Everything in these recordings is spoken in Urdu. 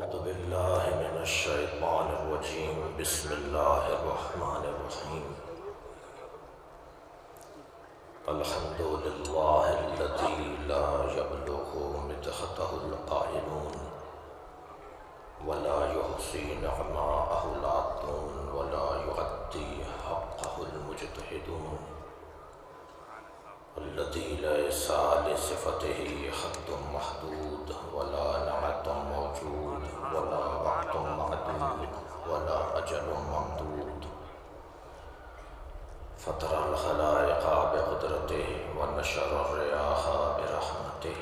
أعوذ بالله من الشيطان الرجيم بسم الله الرحمن الرحيم الحمد لله الذي لا يبلغ مدحته القائلون ولا يحصي نعماءه العادون ولا يؤدي حقه المجتهدون الذي ليس لصفته حد محدود ولا نعت موجود ولا وقت معدود ولا أجل ممدود فطر الخلائق بقدرته ونشر الرياح برحمته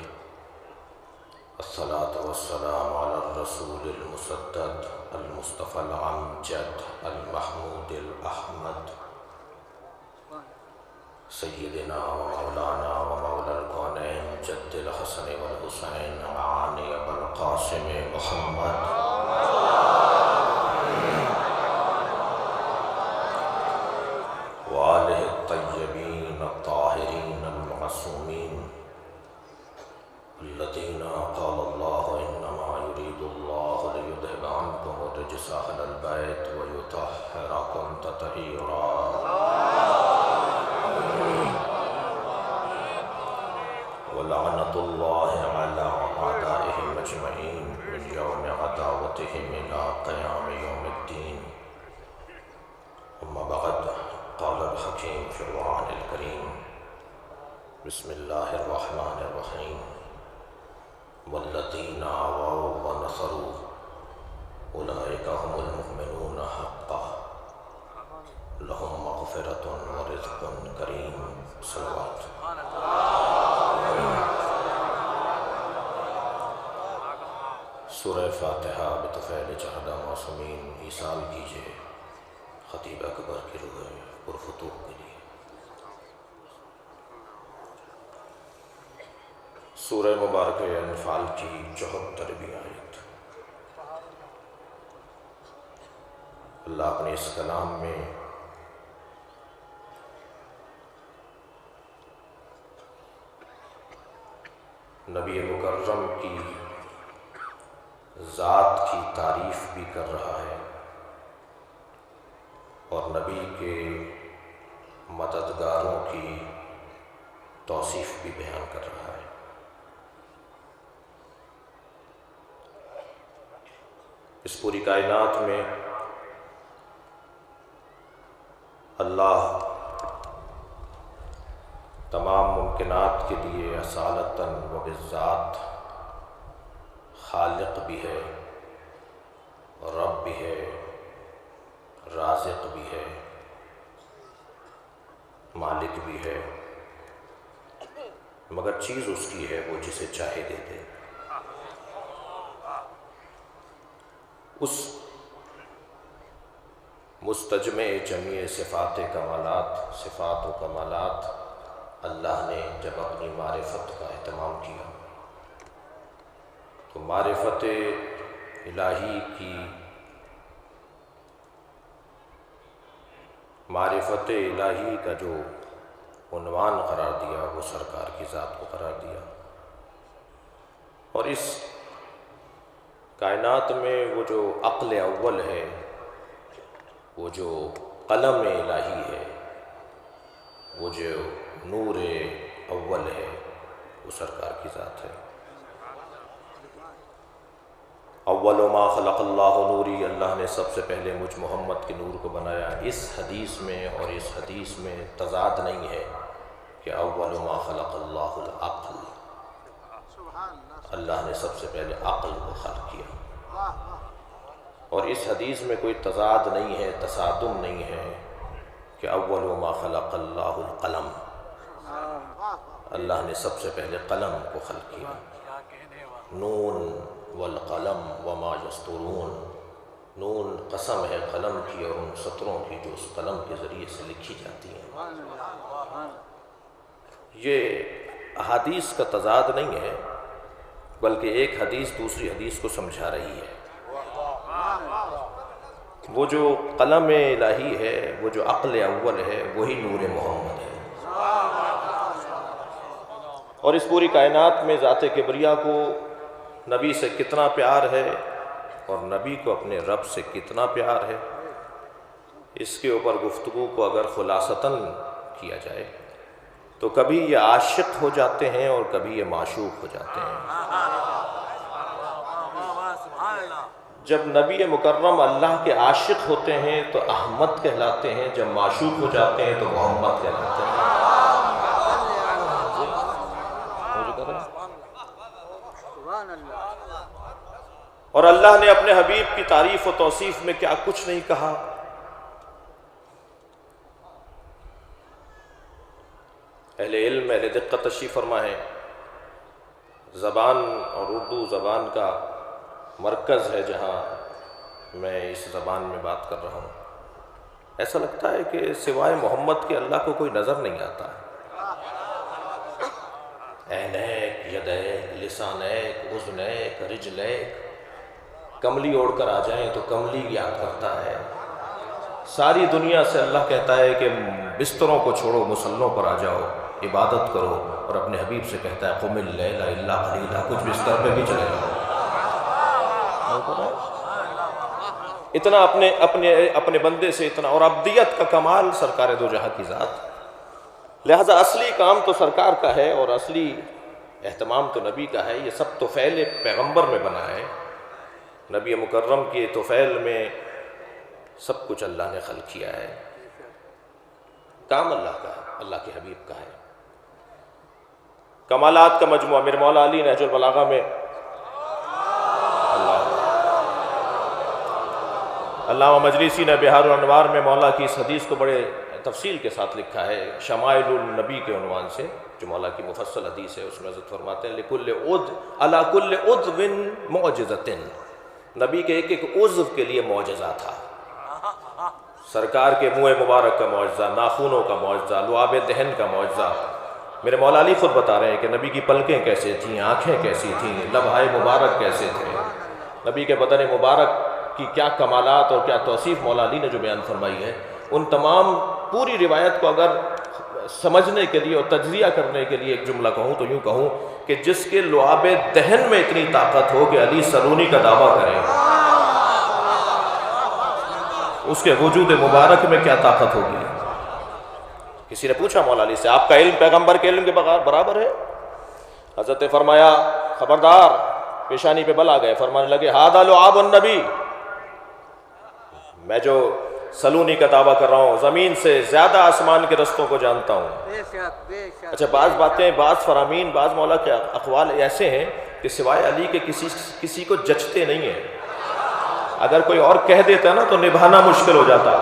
الصلاة والسلام على الرسول المسدد المصطفى الأمجد المحمود الأحمد سيدنا ومولانا ومولى الكونين جد الحسن والحسين معاني أبا القاسم محمد وآله الطيبين الطاهرين المعصومين الذين قال الله إنما يريد الله ليذهب عنكم الرجس أهل البيت ويطهركم تطهيرا ولعنة الله على أعدائهم أجمعين من يوم عداوتهم إلى قيام يوم الدين أما بعد قال الحكيم في القرآن الكريم بسم الله الرحمن الرحيم والذين آووا ونصروا أولئك هم المؤمنون حقا لهم مغفرة ورزق كريم صلوات سورہ فاتحہ بطفیل چہدہ معصومین ایصال کیجئے خطیب اکبر کی روح پرفتوح کے لیے۔ سورہ مبارکہ انفال کی 74ویں آیت۔ اللہ اپنے اس کلام میں نبی مکرم کی ذات کی تعریف بھی کر رہا ہے اور نبی کے مددگاروں کی توصیف بھی بیان کر رہا ہے۔ اس پوری کائنات میں اللہ تمام ممکنات کے لیے اصالتاً و بالذات خالق بھی ہے، رب بھی ہے، رازق بھی ہے، مالک بھی ہے، مگر چیز اس کی ہے وہ جسے چاہے دے دے۔ اس مستجمع جمیع صفات کمالات، صفات و کمالات اللہ نے جب اپنی معرفت کا اہتمام کیا تو معرفت الہی کی معرفت الہی کا جو عنوان قرار دیا وہ سرکار کی ذات کو قرار دیا، اور اس کائنات میں وہ جو عقل اول ہے، وہ جو قلم الہی ہے، وہ جو نور اول ہے، وہ سرکار کی ذات ہے۔ اول ما خلق اللہ نوری، اللہ نے سب سے پہلے مجھ محمد کے نور کو بنایا۔ اس حدیث میں اور اس حدیث میں تضاد نہیں ہے کہ اول ما خلق اللہ العقل، اللہ نے سب سے پہلے عقل کو خلق کیا، اور اس حدیث میں کوئی تضاد نہیں ہے، تصادم نہیں ہے کہ اول ما خلق اللہ القلم، اللہ نے سب سے پہلے قلم کو خلق کیا۔ نون والقلم وما یسطرون، نون قسم ہے قلم کی اور ان سطروں کی جو اس قلم کے ذریعے سے لکھی جاتی ہیں۔ یہ احادیث کا تضاد نہیں ہے، بلکہ ایک حدیث دوسری حدیث کو سمجھا رہی ہے۔ وہ جو قلم الہی ہے، وہ جو عقل اول ہے، وہی نور محمد ہے۔ اور اس پوری کائنات میں ذات کبریا کو نبی سے کتنا پیار ہے اور نبی کو اپنے رب سے کتنا پیار ہے، اس کے اوپر گفتگو کو اگر خلاصتاً کیا جائے تو کبھی یہ عاشق ہو جاتے ہیں اور کبھی یہ معشوق ہو جاتے ہیں۔ جب نبی مکرم اللہ کے عاشق ہوتے ہیں تو احمد کہلاتے ہیں، جب معشوق ہو جاتے ہیں تو محمد کہلاتے ہیں۔ اور اللہ نے اپنے حبیب کی تعریف و توصیف میں کیا کچھ نہیں کہا۔ اہل علم، اہل دقت تشریف فرما ہے، زبان اور اردو زبان کا مرکز ہے جہاں میں اس زبان میں بات کر رہا ہوں۔ ایسا لگتا ہے کہ سوائے محمد کے اللہ کو کوئی نظر نہیں آتا۔ عینیک، یدیک، لسانیک، اذنیک، رجلیک، کملی اوڑھ کر آ جائیں تو کملی یاد کرتا ہے۔ ساری دنیا سے اللہ کہتا ہے کہ بستروں کو چھوڑو، مصلوں پر آ جاؤ، عبادت کرو، اور اپنے حبیب سے کہتا ہے قم اللیل الا قلیلا، کچھ بستر پہ بھی چلے جاؤ۔ اتنا اپنے بندے سے اتنا، اور ابدیت کا کمال سرکار دو جہاں کی ذات۔ لہذا اصلی کام تو سرکار کا ہے اور اصلی اہتمام تو نبی کا ہے۔ یہ سب طفیل پیغمبر میں بنا ہے، نبی مکرم کے طفیل میں سب کچھ اللہ نے خلق کیا ہے۔ کام اللہ کا ہے، اللہ کے حبیب کا ہے۔ کمالات کا مجموعہ میرے مولا علی نہج البلاغہ میں علامہ مجلسی نے بہار الانوار میں مولا کی اس حدیث کو بڑے تفصیل کے ساتھ لکھا ہے، شمائل النبی کے عنوان سے، جو مولا کی مفصل حدیث ہے۔ اس میں حضرت فرماتے ہیں لِكُلِّ عَلَى كُلِّ عُضْوٍ مُعْجِزَةٍ، نبی کے ایک ایک عضو کے لیے معجزہ تھا۔ سرکار کے منہ مبارک کا معجزہ، ناخنوں کا معجزہ، لعاب دہن کا معجزہ۔ میرے مولا علی خود بتا رہے ہیں کہ نبی کی پلکیں کیسے تھیں، آنکھیں کیسی تھیں، لبہائے مبارک کیسے تھے، نبی کے بدن مبارک کی کیا کمالات اور کیا توصیف مولا علی نے جو بیان فرمائی ہے۔ ان تمام پوری روایت کو اگر سمجھنے کے لیے اور تجزیہ کرنے کے لیے ایک جملہ کہوں تو یوں کہوں کہ جس کے لعاب دہن میں اتنی طاقت ہو کہ علی سلونی کا دعویٰ کرے، اس کے وجود مبارک میں کیا طاقت ہوگی۔ کسی نے پوچھا مولا علی سے آپ کا علم پیغمبر کے علم کے برابر ہے؟ حضرت نے فرمایا خبردار، پیشانی پہ بل آ گئے، فرمانے لگے ھذا لعاب النبی، میں جو سلونی کا دعویٰ کر رہا ہوں زمین سے زیادہ آسمان کے رستوں کو جانتا ہوں۔ اچھا، بعض باتیں، بعض فرامین، بعض مولا کے اقوال ایسے ہیں کہ سوائے علی کے کسی کو جچتے نہیں ہیں۔ اگر کوئی اور کہہ دیتا نا تو نبھانا مشکل ہو جاتا۔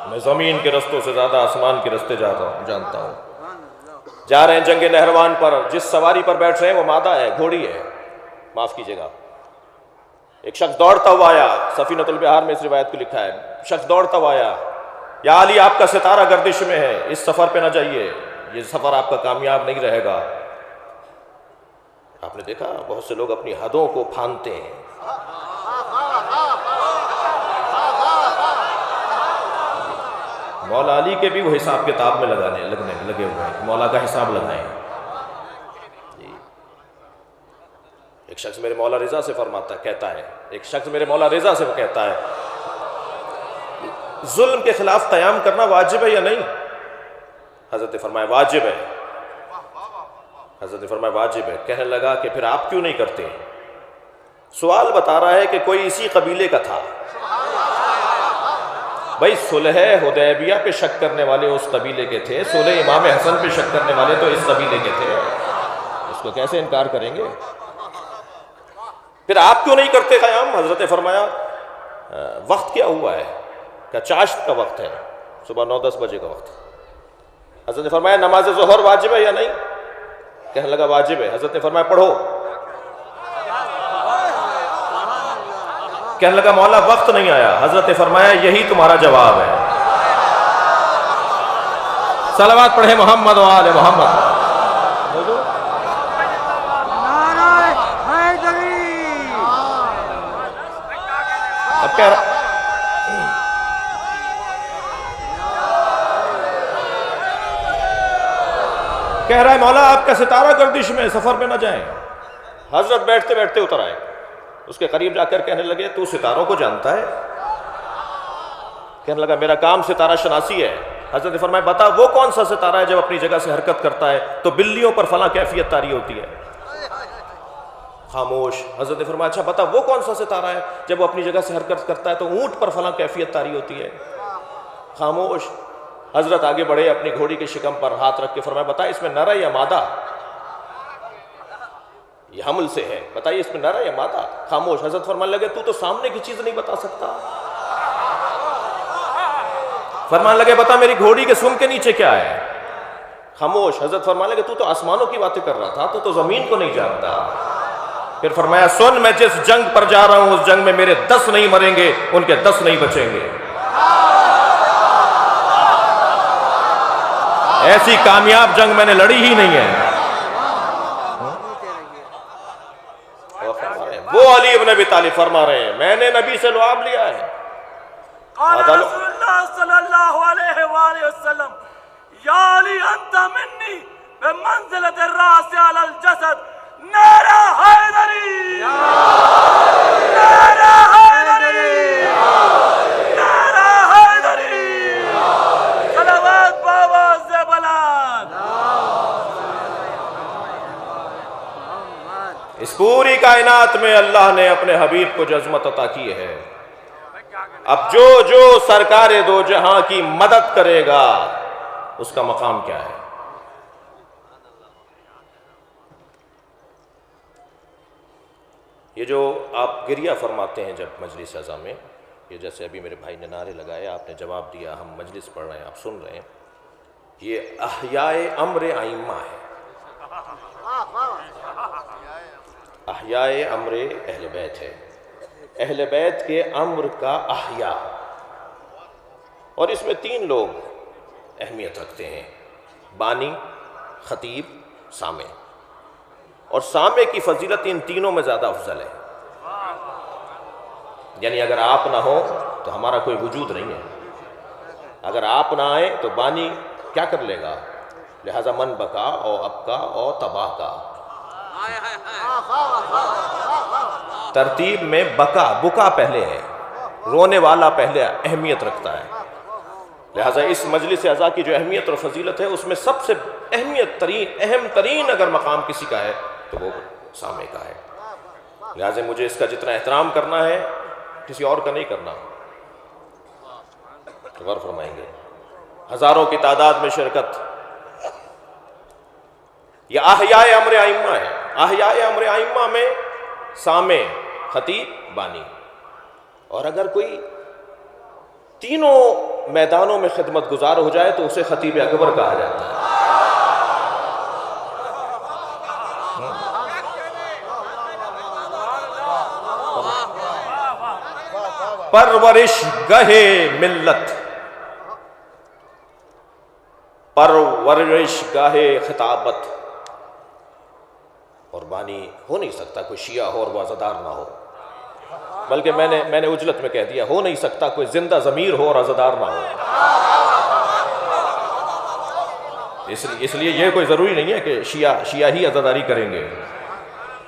میں زمین کے رستوں سے زیادہ آسمان کے رستے جانتا ہوں۔ جا رہے ہیں جنگ نہروان پر، جس سواری پر بیٹھ رہے ہیں وہ مادہ ہے، گھوڑی ہے، معاف کیجیے گا۔ ایک شخص دوڑتا ہوا آیا، سفینۃ البحار میں اس روایت کو لکھا ہے، شخص دوڑتا ہوا آیا، یا علی آپ کا ستارہ گردش میں ہے، اس سفر پہ نہ جائیے، یہ سفر آپ کا کامیاب نہیں رہے گا۔ آپ نے دیکھا بہت سے لوگ اپنی حدوں کو پھاندتے ہیں۔ مولا علی کے بھی وہ حساب کتاب میں لگے ہوئے ہیں، مولا کا حساب لگائیں۔ ایک شخص میرے مولا رضا سے کہتا ہے، ایک شخص میرے مولا رضا سے کہتا ہے ظلم کے خلاف قیام کرنا واجب ہے یا نہیں؟ حضرت نے فرمایا واجب ہے۔ حضرت نے فرمایا واجب ہے۔ کہنے لگا کہ پھر آپ کیوں نہیں کرتے؟ سوال بتا رہا ہے کہ کوئی اسی قبیلے کا تھا۔ بھائی صلح حدیبیہ پہ شک کرنے والے اس قبیلے کے تھے، صلح امام حسن پہ شک کرنے والے تو اس قبیلے کے تھے، اس کو کیسے انکار کریں گے؟ پھر آپ کیوں نہیں کرتے قیام؟ حضرت نے فرمایا وقت کیا ہوا ہے؟ کہ چاشت کا وقت ہے، صبح 9-10 بجے کا وقت ہے۔ حضرت نے فرمایا نماز ظہر واجب ہے یا نہیں؟ کہنے لگا واجب ہے۔ حضرت نے فرمایا پڑھو۔ کہنے لگا مولا وقت نہیں آیا۔ حضرت نے فرمایا یہی تمہارا جواب ہے۔ صلوات پڑھے محمد و آل محمد۔ اب کہہ رہا ہے مولا آپ کا ستارہ گردش میں، سفر پہ نہ جائیں۔ حضرت بیٹھتے بیٹھتے اتر آئے، اس کے قریب جا کر کہنے لگے تو ستاروں کو جانتا ہے؟ کہنے لگا میرا کام ستارہ شناسی ہے۔ حضرت نے فرمایا بتا وہ کون سا ستارہ ہے جب اپنی جگہ سے حرکت کرتا ہے تو بلیوں پر فلاں کیفیت طاری ہوتی ہے؟ خاموش۔ حضرت نے فرمایا اچھا بتا وہ کون سا ستارہ ہے جب وہ اپنی جگہ سے حرکت کرتا ہے تو اونٹ پر فلاں کیفیت طاری ہوتی ہے؟ خاموش۔ حضرت آگے بڑھے، اپنی گھوڑی کے شکم پر ہاتھ رکھ کے فرمایا بتا اس میں نر ہے یا مادہ؟ یہ حمل سے ہے، بتائیے اس میں نر ہے یا مادہ؟ خاموش۔ حضرت فرمانے لگے تو سامنے کی چیز نہیں بتا سکتا؟ فرمانے لگے بتا میری گھوڑی کے سم کے نیچے کیا ہے؟ خاموش۔ حضرت فرمانے لگے تو آسمانوں کی باتیں کر رہا تھا، تو زمین کو نہیں جانتا۔ پھر فرمایا سن میں جس جنگ پر جا رہا ہوں اس جنگ میں میرے 10 نہیں مریں گے، ان کے 10 نہیں بچیں گے۔ ایسی کامیاب جنگ میں نے لڑی ہی نہیں ہے۔ وہ علی ابن ابی طالب فرما رہے ہیں میں نے نبی سے لعاب لیا ہے۔ قال رسول اللہ صلی اللہ علیہ وآلہ وسلم یا علی انت منی بمنزلۃ الراس علی الجسد نعرہ حیدری، نعرہ حیدری، نعرہ حیدری، صلوات بآواز بلند۔ اس پوری کائنات میں اللہ نے اپنے حبیب کو جو عظمت عطا کی ہے، اب جو سرکار دو جہاں کی مدد کرے گا اس کا مقام کیا ہے؟ یہ جو آپ گریہ فرماتے ہیں جب مجلس اعظم میں، یہ جیسے ابھی میرے بھائی نے نعرے لگائے، آپ نے جواب دیا، ہم مجلس پڑھ رہے ہیں، آپ سن رہے ہیں، یہ احیاء امر ائمہ ہے، احیاء امر اہل بیت ہے، اہل بیت کے امر کا احیاء۔ اور اس میں 3 لوگ اہمیت رکھتے ہیں، بانی، خطیب، سامع۔ اور سامع کی فضیلت ان تینوں میں زیادہ افضل ہے، یعنی اگر آپ نہ ہو تو ہمارا کوئی وجود نہیں ہے، اگر آپ نہ آئیں تو بانی کیا کر لے گا؟ لہذا من بکا او ابکا او تباہ کا، ترتیب میں بکا پہلے ہے، رونے والا پہلے اہمیت رکھتا ہے۔ لہذا اس مجلس اعزا کی جو اہمیت اور فضیلت ہے اس میں سب سے اہم ترین اگر مقام کسی کا ہے تو وہ سامع کا ہے۔ لہذا مجھے اس کا جتنا احترام کرنا ہے کسی اور کا نہیں کرنا۔ غور فرمائیں گے، ہزاروں کی تعداد میں شرکت، یہ احیاء امر ائمہ ہے۔ احیاء امر ائمہ میں سامع، خطیب، بانی۔ اور اگر کوئی تینوں میدانوں میں خدمت گزار ہو جائے تو اسے خطیب اکبر کہا جاتا ہے۔ پرورش گاہ ملت، پرورش گاہ خطابت۔ اور بانی ہو نہیں سکتا کوئی شیعہ ہو اور وہ عزادار نہ ہو، بلکہ میں نے اجلت میں کہہ دیا، ہو نہیں سکتا کوئی زندہ ضمیر ہو اور عزادار نہ ہو۔ اس لیے یہ کوئی ضروری نہیں ہے کہ شیعہ ہی عزاداری کریں گے۔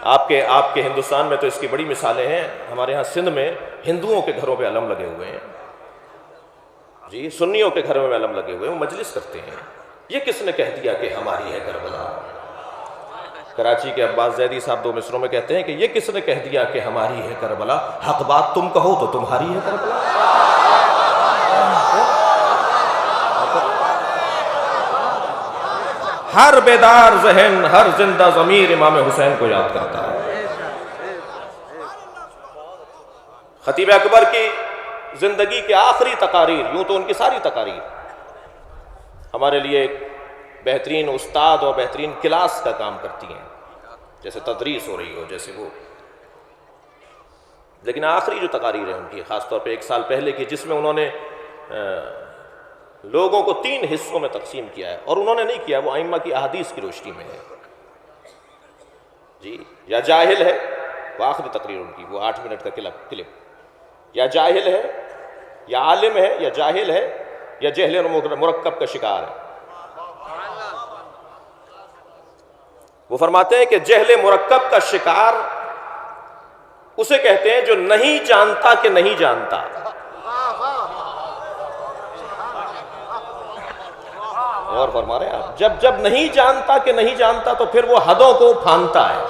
آپ کے ہندوستان میں تو اس کی بڑی مثالیں ہیں، ہمارے ہاں سندھ میں ہندوؤں کے گھروں پہ علم لگے ہوئے ہیں، جی سنیوں کے گھروں میں علم لگے ہوئے ہیں، وہ مجلس کرتے ہیں۔ یہ کس نے کہہ دیا کہ ہماری ہے کربلا؟ کراچی کے عباس زیدی صاحب 2 مصروں میں کہتے ہیں کہ یہ کس نے کہہ دیا کہ ہماری ہے کربلا؟ حق بات تم کہو تو تمہاری ہے کربلا۔ ہر بیدار ذہن، ہر زندہ ضمیر امام حسین کو یاد کرتا ہے۔ خطیب اکبر کی زندگی کے آخری تقاریر، یوں تو ان کی ساری تقاریر ہمارے لیے ایک بہترین استاد اور بہترین کلاس کا کام کرتی ہیں، جیسے تدریس ہو رہی ہو، جیسے وہ، لیکن آخری جو تقاریر ہے ان کی، خاص طور پہ 1 سال پہلے کی، جس میں انہوں نے لوگوں کو 3 حصوں میں تقسیم کیا ہے، اور انہوں نے نہیں کیا، وہ ائمہ کی احادیث کی روشنی میں ہے جی۔ یا جاہل ہے، وہ آخری تقریر ان کی، وہ 8 منٹ کا کلپ، یا جاہل ہے، یا عالم ہے، یا جاہل ہے، یا جہل مرکب کا شکار ہے۔ وہ فرماتے ہیں کہ جہل مرکب کا شکار اسے کہتے ہیں جو نہیں جانتا کہ نہیں جانتا. اور فرما رہے ہیں آپ، جب نہیں جانتا کہ نہیں جانتا تو پھر وہ حدوں کو پھاندتا ہے.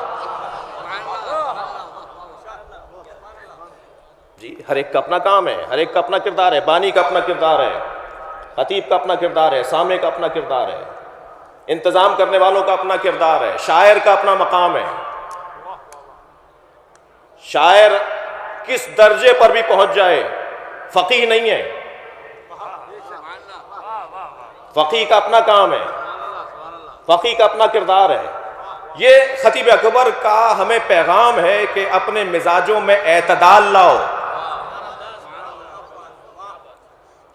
جی ہر ایک کا اپنا کام ہے، ہر ایک کا اپنا کردار ہے. بانی کا اپنا کردار ہے، خطیب کا اپنا کردار ہے، سامع کا اپنا کردار ہے، انتظام کرنے والوں کا اپنا کردار ہے، شاعر کا اپنا مقام ہے. شاعر کس درجے پر بھی پہنچ جائے فقیہ نہیں ہے. فقیہ کا اپنا کام ہے، فقیہ کا اپنا کردار ہے. یہ خطیب اکبر کا ہمیں پیغام ہے کہ اپنے مزاجوں میں اعتدال لاؤ.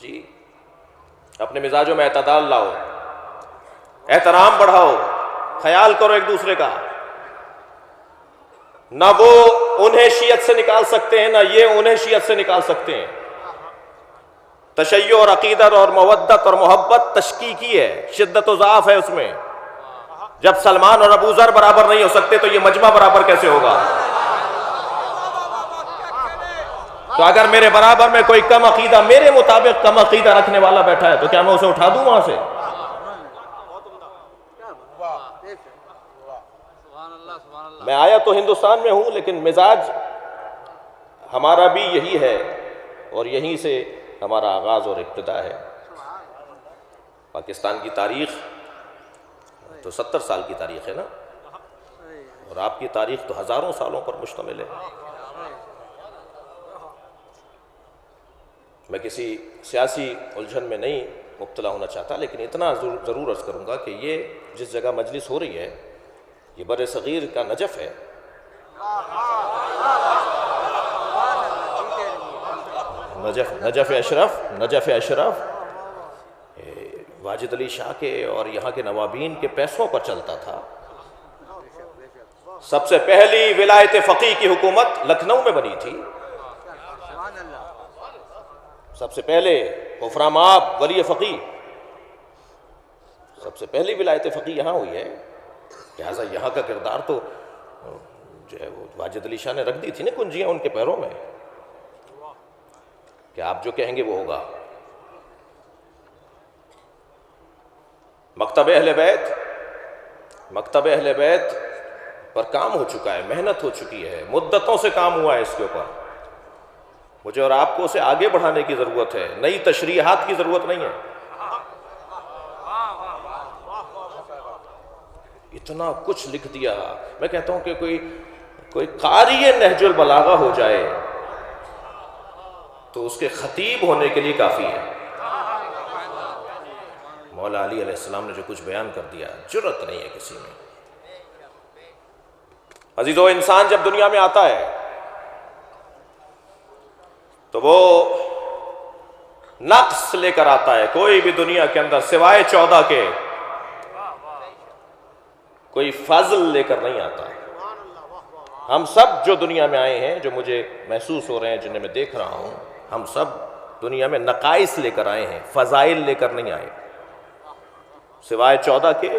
جی اپنے مزاجوں میں اعتدال لاؤ، احترام بڑھاؤ، خیال کرو ایک دوسرے کا. نہ وہ انہیں شیعت سے نکال سکتے ہیں، نہ یہ انہیں شیعت سے نکال سکتے ہیں. تشیع اور عقیدت اور مودت اور محبت تشکیکی ہے، شدت و ضعف ہے اس میں. جب سلمان اور ابو ذر برابر نہیں ہو سکتے تو یہ مجمع برابر کیسے ہوگا؟ تو اگر میرے برابر میں کوئی کم عقیدہ، میرے مطابق کم عقیدہ رکھنے والا بیٹھا ہے تو کیا میں اسے اٹھا دوں وہاں سے؟ میں آیا تو ہندوستان میں ہوں لیکن مزاج ہمارا بھی یہی ہے اور یہیں سے ہمارا آغاز اور ابتدا ہے. پاکستان کی تاریخ تو 70 سال کی تاریخ ہے نا، اور آپ کی تاریخ تو ہزاروں سالوں پر مشتمل ہے. میں کسی سیاسی الجھن میں نہیں مبتلا ہونا چاہتا، لیکن اتنا ضرور عرض کروں گا کہ یہ جس جگہ مجلس ہو رہی ہے یہ بر صغیر کا نجف ہے. نجف اشرف واجد علی شاہ کے اور یہاں کے نوابین کے پیسوں پر چلتا تھا. سب سے پہلی ولایت فقیہ کی حکومت لکھنؤ میں بنی تھی. سب سے پہلے غفراماب ولی فقیہ، سب سے پہلی ولایت فقیہ یہاں ہوئی ہے. لہٰذا یہاں کا کردار تو جو ہے وہ واجد علی شاہ نے رکھ دی تھی نا کنجیاں ان کے پیروں میں کہ آپ جو کہیں گے وہ ہوگا. مکتب اہل بیت پر کام ہو چکا ہے، محنت ہو چکی ہے، مدتوں سے کام ہوا ہے اس کے اوپر. مجھے اور آپ کو اسے آگے بڑھانے کی ضرورت ہے، نئی تشریحات کی ضرورت نہیں ہے. اتنا کچھ لکھ دیا. میں کہتا ہوں کہ کوئی قاری نہج البلاغہ ہو جائے تو اس کے خطیب ہونے کے لیے کافی ہے. مولا علی علیہ السلام نے جو کچھ بیان کر دیا جرأت نہیں ہے کسی میں. عزیزو، انسان جب دنیا میں آتا ہے تو وہ نقص لے کر آتا ہے. کوئی بھی دنیا کے اندر سوائے 14 کے کوئی فضل لے کر نہیں آتا. ہم سب جو دنیا میں آئے ہیں، جو مجھے محسوس ہو رہے ہیں، جنہیں میں دیکھ رہا ہوں، ہم سب دنیا میں نقائص لے کر آئے ہیں، فضائل لے کر نہیں آئے. سوائے 14 کے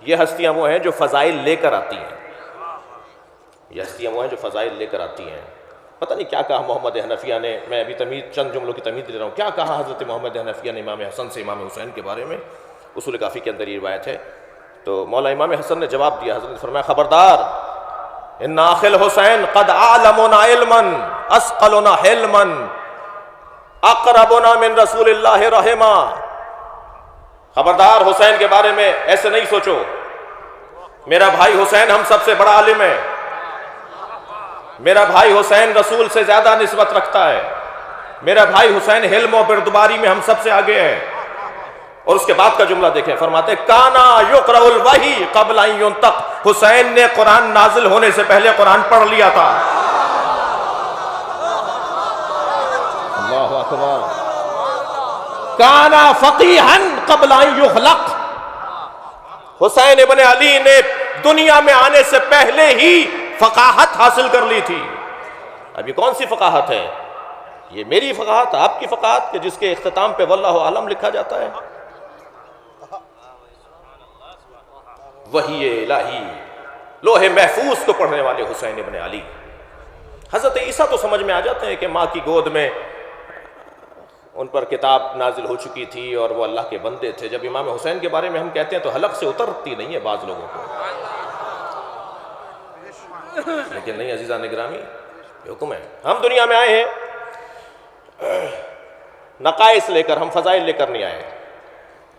یہ ہستیاں وہ ہیں جو فضائل لے کر آتی ہیں. یہ ہستیاں وہ ہیں جو فضائل لے کر آتی ہیں. پتہ نہیں کیا کہا محمد حنفیہ نے، میں ابھی چند جملوں کی تمہید دے رہا ہوں. کیا کہا حضرت محمد حنفیہ نے امام حسن سے امام حسین کے بارے میں؟ اصول کافی کے اندر یہ روایت ہے. تو مولا امام حسن نے جواب دیا. حضرت نے فرمایا خبردار، ان اخ الحسین قد اعلمنا علما اثقلنا حلما اقربنا من رسول اللہ رحما. خبردار، حسین کے بارے میں ایسے نہیں سوچو. میرا بھائی حسین ہم سب سے بڑا عالم ہے. میرا بھائی حسین رسول سے زیادہ نسبت رکھتا ہے. میرا بھائی حسین حلم و بردباری میں ہم سب سے آگے ہے. اور اس کے بعد کا جملہ دیکھیں، فرماتے کانا یقرأ الوحی قبل ان ینطق. حسین نے قرآن نازل ہونے سے پہلے قرآن پڑھ لیا تھا. اللہ اکبر. کانا فقیہا قبل ان یخلق. حسین ابن علی نے دنیا میں آنے سے پہلے ہی فقاہت حاصل کر لی تھی. اب یہ کون سی فقاہت ہے؟ یہ میری فقاہت، آپ کی فقاہت، کہ جس کے اختتام پہ واللہ عالم لکھا جاتا ہے. وحی الہی، لوح محفوظ کو پڑھنے والے حسین ابن علی. عیسیٰ تو سمجھ میں آ جاتے ہیں کہ ماں کی گود میں ان پر کتاب نازل ہو چکی تھی اور وہ اللہ کے بندے تھے. جب امام حسین کے بارے میں ہم کہتے ہیں تو حلق سے اترتی نہیں ہے بعض لوگوں کو. لیکن نہیں عزیزان گرامی، یہ حکم ہے. ہم دنیا میں آئے ہیں نقائص لے کر، ہم فضائل لے کر نہیں آئے.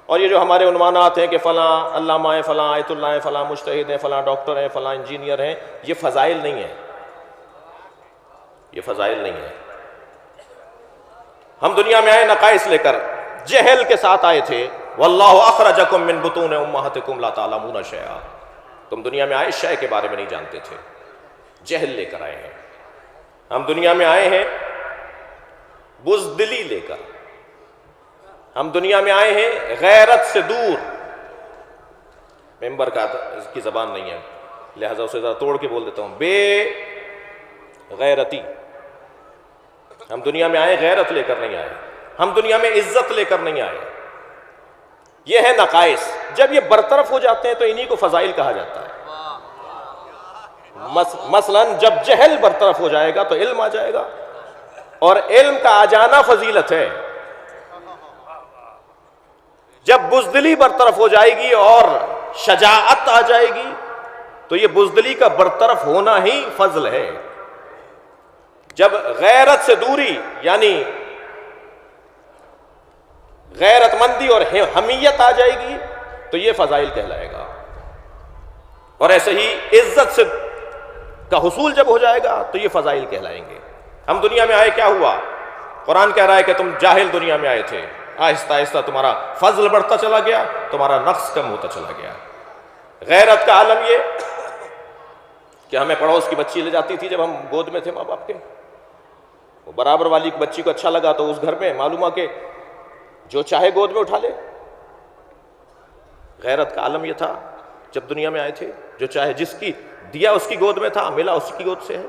اور یہ جو ہمارے عنوانات ہیں کہ فلاں علامہ ہیں، فلاں آیت اللہ ہیں، فلاں مجتہد ہیں، فلاں ڈاکٹر ہیں، فلاں انجینئر ہیں، یہ فضائل نہیں ہیں، یہ فضائل نہیں ہیں. ہم دنیا میں آئے نقائص لے کر، جہل کے ساتھ آئے تھے. واللہ اخرجکم من بطون امہاتکم لا تعلمون شیئا. تم دنیا میں آئے شے کے بارے میں نہیں جانتے تھے، جہل لے کر آئے ہیں. ہم دنیا میں آئے ہیں بزدلی لے کر. ہم دنیا میں آئے ہیں غیرت سے دور. ممبر کا اس کی زبان نہیں ہے لہذا اسے ذرا توڑ کے بول دیتا ہوں، بے غیرتی. ہم دنیا میں آئے غیرت لے کر نہیں آئے. ہم دنیا میں عزت لے کر نہیں آئے. یہ ہے نقائص. جب یہ برطرف ہو جاتے ہیں تو انہی کو فضائل کہا جاتا ہے. مثلا جب جہل برطرف ہو جائے گا تو علم آ جائے گا، اور علم کا آ جانا فضیلت ہے. جب بزدلی برطرف ہو جائے گی اور شجاعت آ جائے گی تو یہ بزدلی کا برطرف ہونا ہی فضل ہے. جب غیرت سے دوری یعنی غیرت مندی اور حمیت آ جائے گی تو یہ فضائل کہلائے گا. اور ایسے ہی عزت سے کا حصول جب ہو جائے گا تو یہ فضائل کہلائیں گے. ہم دنیا میں آئے کیا ہوا؟ قرآن کہہ رہا ہے کہ تم جاہل دنیا میں آئے تھے، آہستہ آہستہ تمہارا فضل بڑھتا چلا گیا، تمہارا نقص کم ہوتا چلا گیا. غیرت کا عالم یہ کہ ہمیں پڑوس کی بچی لے جاتی تھی جب ہم گود میں تھے ماں باپ کے، وہ برابر والی بچی کو اچھا لگا تو اس گھر میں معلوم کہ جو چاہے گود میں اٹھا لے. غیرت کا عالم یہ تھا جب دنیا میں آئے تھے، جو چاہے جس کی دیا اس کی گود میں تھا، ملا اس کی گود سے ہے.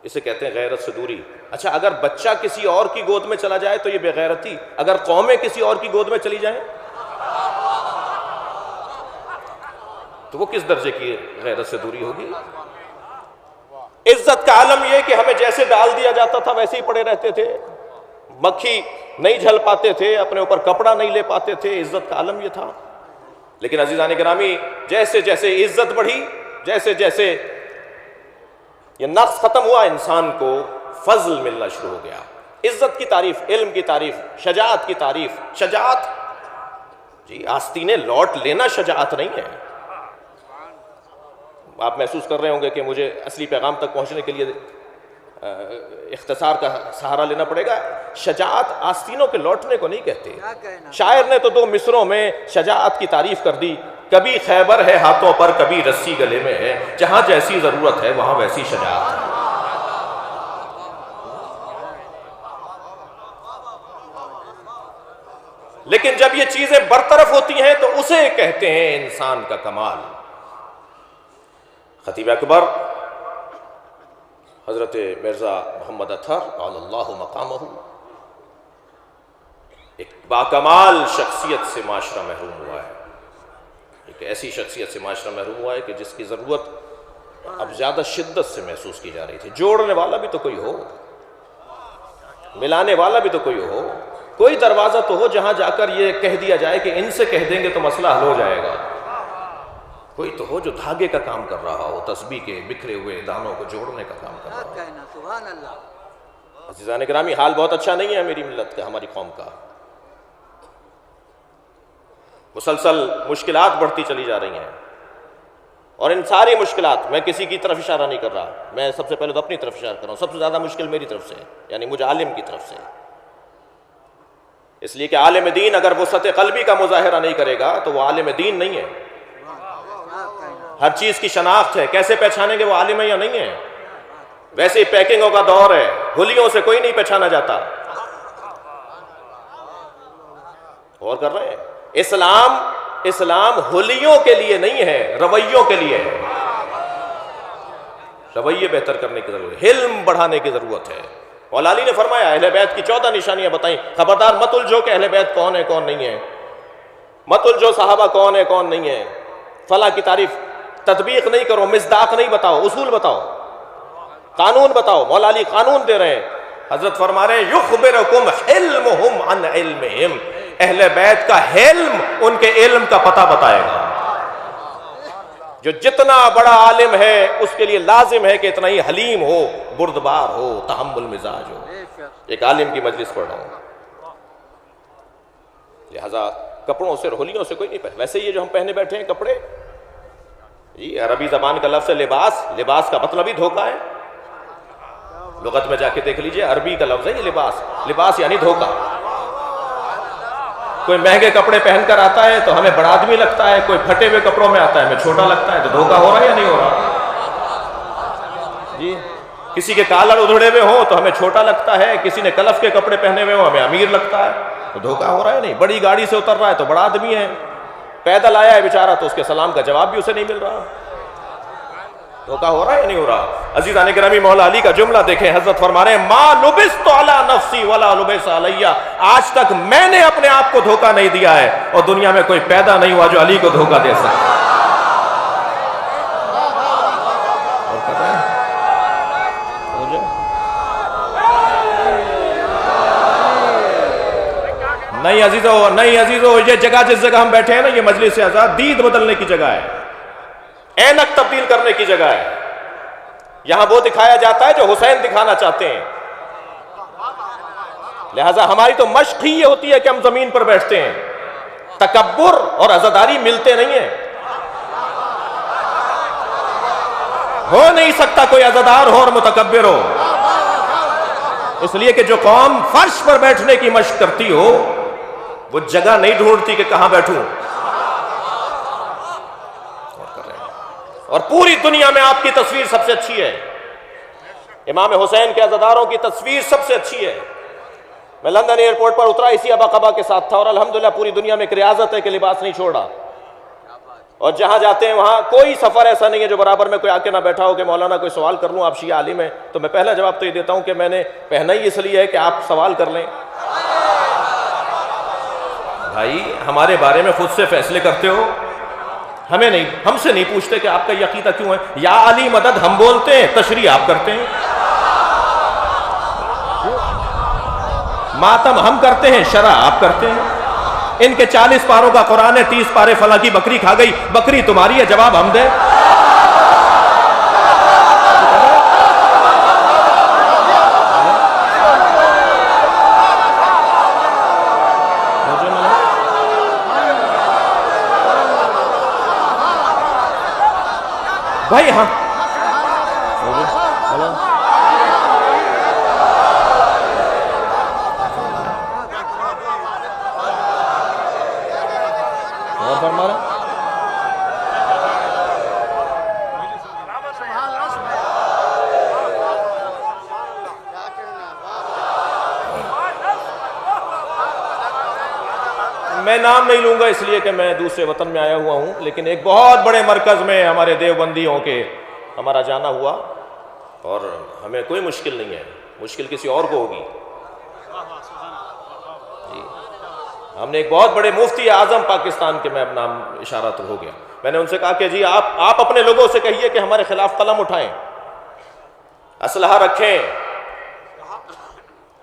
اسے کہتے ہیں غیرت سے دوری. اچھا اگر بچہ کسی اور کی گود میں چلا جائے تو یہ بے غیرتی. اگر قومیں کسی اور کی گود میں چلی جائیں تو وہ کس درجے کی غیرت سے دوری ہوگی؟ عزت کا عالم یہ کہ ہمیں جیسے ڈال دیا جاتا تھا ویسے ہی پڑے رہتے تھے، مکھی نہیں جھل پاتے تھے، اپنے اوپر کپڑا نہیں لے پاتے تھے. عزت کا عالم یہ تھا. لیکن عزیزان گرامی جیسے جیسے عزت بڑھی، جیسے جیسے یہ نقص ختم ہوا، انسان کو فضل ملنا شروع ہو گیا. عزت کی تعریف، علم کی تعریف، شجاعت کی تعریف. شجاعت جی آستینیں لوٹ لینا شجاعت نہیں ہے. آپ محسوس کر رہے ہوں گے کہ مجھے اصلی پیغام تک پہنچنے کے لیے اختصار کا سہارا لینا پڑے گا. شجاعت آستینوں کے لوٹنے کو نہیں کہتے. شاعر نے تو 2 مصروں میں شجاعت کی تعریف کر دی. کبھی خیبر ہے ہاتھوں پر، کبھی رسی گلے میں ہے، جہاں جیسی ضرورت ہے وہاں ویسی شجاعت ہے. لیکن جب یہ چیزیں برطرف ہوتی ہیں تو اسے کہتے ہیں انسان کا کمال. خطیب اکبر حضرت مرزا محمد اطہر قال اللہ مقامہ ایک باکمال شخصیت سے معاشرہ محروم ہوا ہے. ایک ایسی شخصیت سے معاشرہ محروم ہوا ہے کہ جس کی ضرورت اب زیادہ شدت سے محسوس کی جا رہی تھی. جوڑنے والا بھی تو کوئی ہو، ملانے والا بھی تو کوئی ہو، کوئی دروازہ تو ہو جہاں جا کر یہ کہہ دیا جائے کہ ان سے کہہ دیں گے تو مسئلہ حل ہو جائے گا. کوئی تو ہو جو دھاگے کا کام کر رہا ہو، تسبیح کے بکھرے ہوئے دانوں کو جوڑنے کا کام کر رہا ہو. سبحان اللہ. عزیزان گرامی حال بہت اچھا نہیں ہے میری ملت کا، ہماری قوم کا. مسلسل مشکلات بڑھتی چلی جا رہی ہیں، اور ان ساری مشکلات، میں کسی کی طرف اشارہ نہیں کر رہا، میں سب سے پہلے تو اپنی طرف اشارہ کر رہا ہوں. سب سے زیادہ مشکل میری طرف سے، یعنی مجھ عالم کی طرف سے. اس لیے کہ عالم دین اگر وسعت قلبی کا مظاہرہ نہیں کرے گا تو وہ عالم دین نہیں ہے. ہر چیز کی شناخت ہے، کیسے پہچانیں گے وہ عالم ہے یا نہیں ہے؟ ویسے ہی پیکنگوں کا دور ہے، ہولیوں سے کوئی نہیں پہچانا جاتا. غور کر رہے ہیں؟ اسلام ہولیوں کے لیے نہیں ہے، رویوں کے لیے ہے. رویے بہتر کرنے کی ضرورت ہے، حلم بڑھانے کی ضرورت ہے. مولا علی نے فرمایا اہل بیت کی 14 نشانیاں بتائیں، خبردار مت الجھو کہ اہل بیت کون ہے کون نہیں ہے، مت الجھو صحابہ کون ہے کون نہیں ہے. فلاں کی تعریف تطبیق نہیں کرو، مصداق نہیں بتاؤ، اصول بتاؤ. قانون بتاؤ، مولا علی قانون دے رہے ہیں. حضرت فرما رہے ہیں یخبرکم حلمہم عن علمہم، اہل بیت کا حلم ان کے علم کا پتہ بتائے گا. جو جتنا بڑا عالم ہے اس کے لیے لازم ہے کہ اتنا ہی حلیم ہو، بردبار ہو، تحمل مزاج ہو. ایک عالم کی مجلس پڑھ رہا ہوں، لہذا کپڑوں سے رحلیوں سے کوئی نہیں پہنے. ویسے یہ جو ہم پہنے بیٹھے ہیں کپڑے، یہ عربی زبان کا لفظ ہے لباس. لباس کا مطلب ہی دھوکہ ہے. لغت میں جا کے دیکھ لیجئے، عربی کا لفظ ہے یہ لباس. لباس یعنی دھوکہ. کوئی مہنگے کپڑے پہن کر آتا ہے تو ہمیں بڑا آدمی لگتا ہے، کوئی پھٹے ہوئے کپڑوں میں آتا ہے ہمیں چھوٹا لگتا ہے. تو دھوکہ ہو رہا ہے یا نہیں ہو رہا جی؟ کسی کے کالر ادھڑے ہوئے ہوں تو ہمیں چھوٹا لگتا ہے، کسی نے کلف کے کپڑے پہنے ہوئے ہوں ہمیں امیر لگتا ہے. تو دھوکہ ہو رہا ہے نہیں؟ بڑی گاڑی سے اتر رہا ہے تو بڑا آدمی ہے، پیدل آیا ہے بیچارہ تو اس کے سلام کا جواب بھی اسے نہیں مل رہا. دھوکہ ہو رہا ہے یا نہیں ہو رہا؟ عزیزان گرامی، مولا علی کا جملہ دیکھیں. حضرت فرما رہے ہیں ما لبست علی نفسی ولا لبس علی، آج تک میں نے اپنے آپ کو دھوکہ نہیں دیا ہے اور دنیا میں کوئی پیدا نہیں ہوا جو علی کو دھوکہ دے سکتا. نہیں عزیزو، نہیں عزیزو، یہ جگہ جس جگہ ہم بیٹھے ہیں نا، یہ مجلس آزاد دید بدلنے کی جگہ ہے، اینک تبدیل کرنے کی جگہ ہے. یہاں وہ دکھایا جاتا ہے جو حسین دکھانا چاہتے ہیں. لہٰذا ہماری تو مشق ہی یہ ہوتی ہے کہ ہم زمین پر بیٹھتے ہیں. تکبر اور عزاداری ملتے نہیں ہیں. ہو نہیں سکتا کوئی عزادار ہو اور متکبر ہو. اس لیے کہ جو قوم فرش پر بیٹھنے کی مشق کرتی ہو وہ جگہ نہیں ڈھونڈتی کہ کہاں بیٹھوں. اور پوری دنیا میں آپ کی تصویر سب سے اچھی ہے. امام حسین کے عزاداروں کی تصویر سب سے اچھی ہے. میں لندن ایئرپورٹ پر اترا اسی ابا قبا کے ساتھ تھا، اور الحمدللہ پوری دنیا میں ایک ریاضت ہے کہ لباس نہیں چھوڑا. اور جہاں جاتے ہیں وہاں کوئی سفر ایسا نہیں ہے جو برابر میں کوئی آ کے نہ بیٹھا ہو کہ مولانا کوئی سوال کر لوں، آپ شیعہ عالم ہیں. تو میں پہلا جواب تو یہ دیتا ہوں کہ میں نے پہنا ہی اس لیے ہے کہ آپ سوال کر لیں. بھائی ہمارے بارے میں خود سے فیصلے کرتے ہو، ہمیں نہیں، ہم سے نہیں پوچھتے کہ آپ کا یہ عقیدہ کیوں ہے. یا علی مدد ہم بولتے ہیں، تشریح آپ کرتے ہیں. ماتم ہم کرتے ہیں، شرح آپ کرتے ہیں. ان کے 40 پاروں کا قرآن ہے، 30 پارے فلاں کی بکری کھا گئی، بکری تمہاری ہے، جواب ہم دیں. بھائی ہاں میں نام نہیں لوں گا اس لیے کہ میں دوسرے وطن میں آیا ہوا ہوں، لیکن ایک بہت بڑے مرکز میں ہمارے دیوبندیوں کے ہمارا جانا ہوا، اور ہمیں کوئی مشکل نہیں ہے. مشکل کسی اور کو ہوگی جی. ہم نے ایک بہت بڑے مفتی اعظم پاکستان کے، میں اب نام اشارہ تو ہو گیا، میں نے ان سے کہا کہ جی آپ اپنے لوگوں سے کہیے کہ ہمارے خلاف قلم اٹھائیں، اسلحہ رکھیں،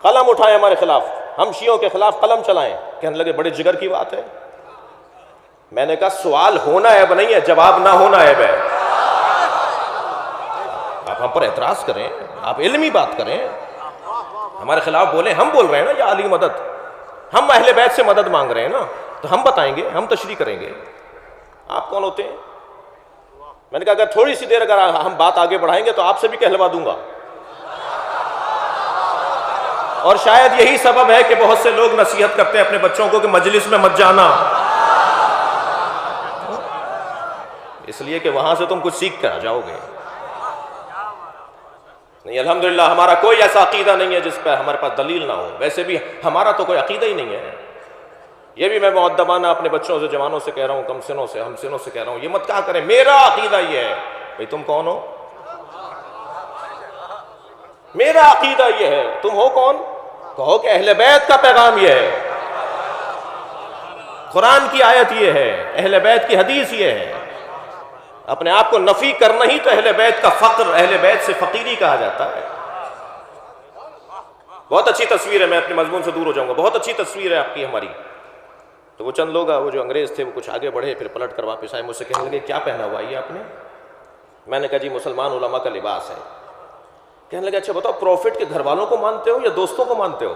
قلم اٹھائیں ہمارے خلاف، ہم شیعوں کے خلاف قلم چلائیں. کہنے لگے بڑے جگر کی بات ہے. میں نے کہا سوال ہونا ہے نہیں ہے، جواب نہ ہونا ہے. آپ ہم پر اعتراض کریں، آپ علمی بات کریں، ہمارے خلاف بولیں. ہم بول رہے ہیں نا یا علی مدد، ہم اہل بیت سے مدد مانگ رہے ہیں نا، تو ہم بتائیں گے، ہم تشریح کریں گے. آپ کون ہوتے ہیں؟ میں نے کہا اگر تھوڑی سی دیر اگر ہم بات آگے بڑھائیں گے تو آپ سے بھی کہلوا دوں گا. اور شاید یہی سبب ہے کہ بہت سے لوگ نصیحت کرتے ہیں اپنے بچوں کو کہ مجلس میں مت جانا، اس لیے کہ وہاں سے تم کچھ سیکھ کر آ جاؤ گے. نہیں، الحمدللہ ہمارا کوئی ایسا عقیدہ نہیں ہے جس پہ ہمارے پاس دلیل نہ ہو. ویسے بھی ہمارا تو کوئی عقیدہ ہی نہیں ہے. یہ بھی میں مؤدبانہ اپنے بچوں سے، جوانوں سے کہہ رہا ہوں، کم سنوں سے، ہم سنوں سے کہہ رہا ہوں، یہ مت کہا کریں میرا عقیدہ یہ ہے. بھئی تم کون ہو؟ میرا عقیدہ یہ ہے. تم ہو کون؟ کہو کہ اہل بیت کا پیغام یہ ہے، قرآن کی آیت یہ ہے، اہل بیت کی حدیث یہ ہے. اپنے آپ کو نفی کرنا ہی تو اہل بیت کا فقر، اہل بیت سے فقیری کہا جاتا ہے۔ بہت اچھی تصویر ہے، میں اپنے مضمون سے دور ہو جاؤں گا، بہت اچھی تصویر ہے آپ کی ہماری۔ تو وہ چند لوگ، وہ جو انگریز تھے، وہ کچھ آگے بڑھے، پھر پلٹ کر واپس آئے، مجھ سے کہنے لگے کیا پہنا ہوا یہ آپ نے؟ میں نے کہا جی مسلمان علماء کا لباس ہے۔ کہنے لگے اچھا بتاؤ، پروفٹ کے گھر والوں کو مانتے ہو یا دوستوں کو مانتے ہو؟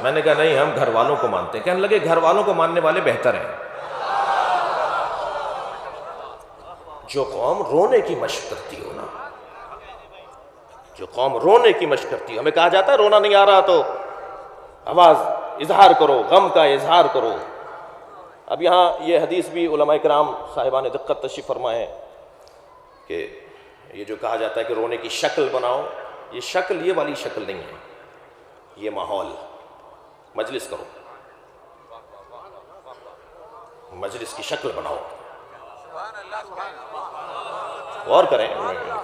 میں نے کہا نہیں، ہم گھر والوں کو مانتے ہیں۔ کہنے لگے گھر والوں کو ماننے والے بہتر ہیں۔ جو قوم رونے کی مشق کرتی ہو نا، جو قوم رونے کی مشق کرتی ہے، ہمیں کہا جاتا ہے رونا نہیں آ رہا تو آواز اظہار کرو، غم کا اظہار کرو۔ اب یہاں یہ حدیث بھی علماء کرام صاحبان دقت تشریف فرمائے ہیں کہ یہ جو کہا جاتا ہے کہ رونے کی شکل بناؤ، یہ شکل یہ والی شکل نہیں ہے، یہ ماحول۔ مجلس کرو، مجلس کی شکل بناؤ، غور کریں،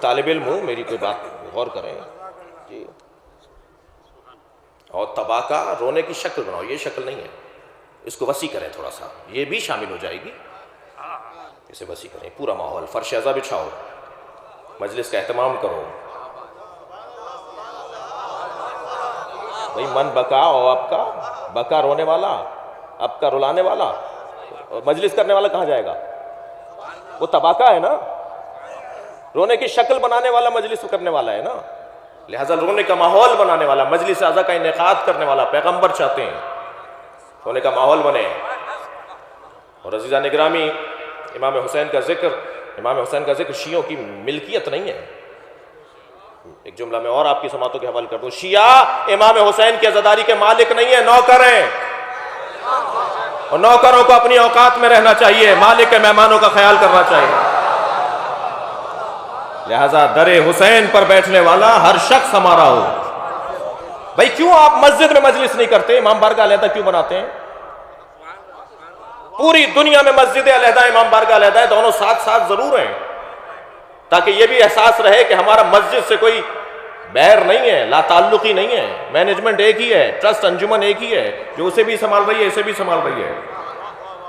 طالب علم ہوں، میری کوئی بات غور کریں جی۔ اور تباکہ رونے کی شکل بناؤ، یہ شکل نہیں ہے، اس کو وسیع کریں تھوڑا سا، یہ بھی شامل ہو جائے گی، اسے وسیع کریں، پورا ماحول، فرش ازا بچھاؤ، مجلس کا اہتمام کرو۔ بھئی من بکا، اور آپ کا بکا رونے والا، آپ کا رلانے والا، مجلس کرنے والا کہاں جائے گا؟ وہ تباکہ ہے نا، رونے کی شکل بنانے والا مجلس کرنے والا ہے نا، لہذا رونے کا ماحول بنانے والا، مجلس اعضا کا انعقاد کرنے والا پیغمبر چاہتے ہیں رونے کا ماحول بنے۔ اور عزیزان گرامی، امام حسین کا ذکر شیعوں کی ملکیت نہیں ہے۔ ایک جملہ میں اور آپ کی سماعتوں کے حوالے کر دوں، شیعہ امام حسین کی عزاداری کے مالک نہیں ہے، نوکر ہیں، اور نوکروں کو اپنی اوقات میں رہنا چاہیے، مالک کے مہمانوں کا خیال کرنا چاہیے۔ لہذا در حسین پر بیٹھنے والا ہر شخص ہمارا ہو۔ بھئی کیوں آپ مسجد میں مجلس نہیں کرتے، امام بارگاہ علیحدہ کیوں بناتے ہیں؟ پوری دنیا میں مسجد علیحدہ، امام بارگاہ علیحدہ ہے، دونوں ساتھ ساتھ ضرور ہیں، تاکہ یہ بھی احساس رہے کہ ہمارا مسجد سے کوئی بیر نہیں ہے، لا تعلقی نہیں ہے، مینجمنٹ ایک ہی ہے، ٹرسٹ انجمن ایک ہی ہے، جو اسے بھی سنبھال رہی ہے اسے بھی سنبھال رہی ہے۔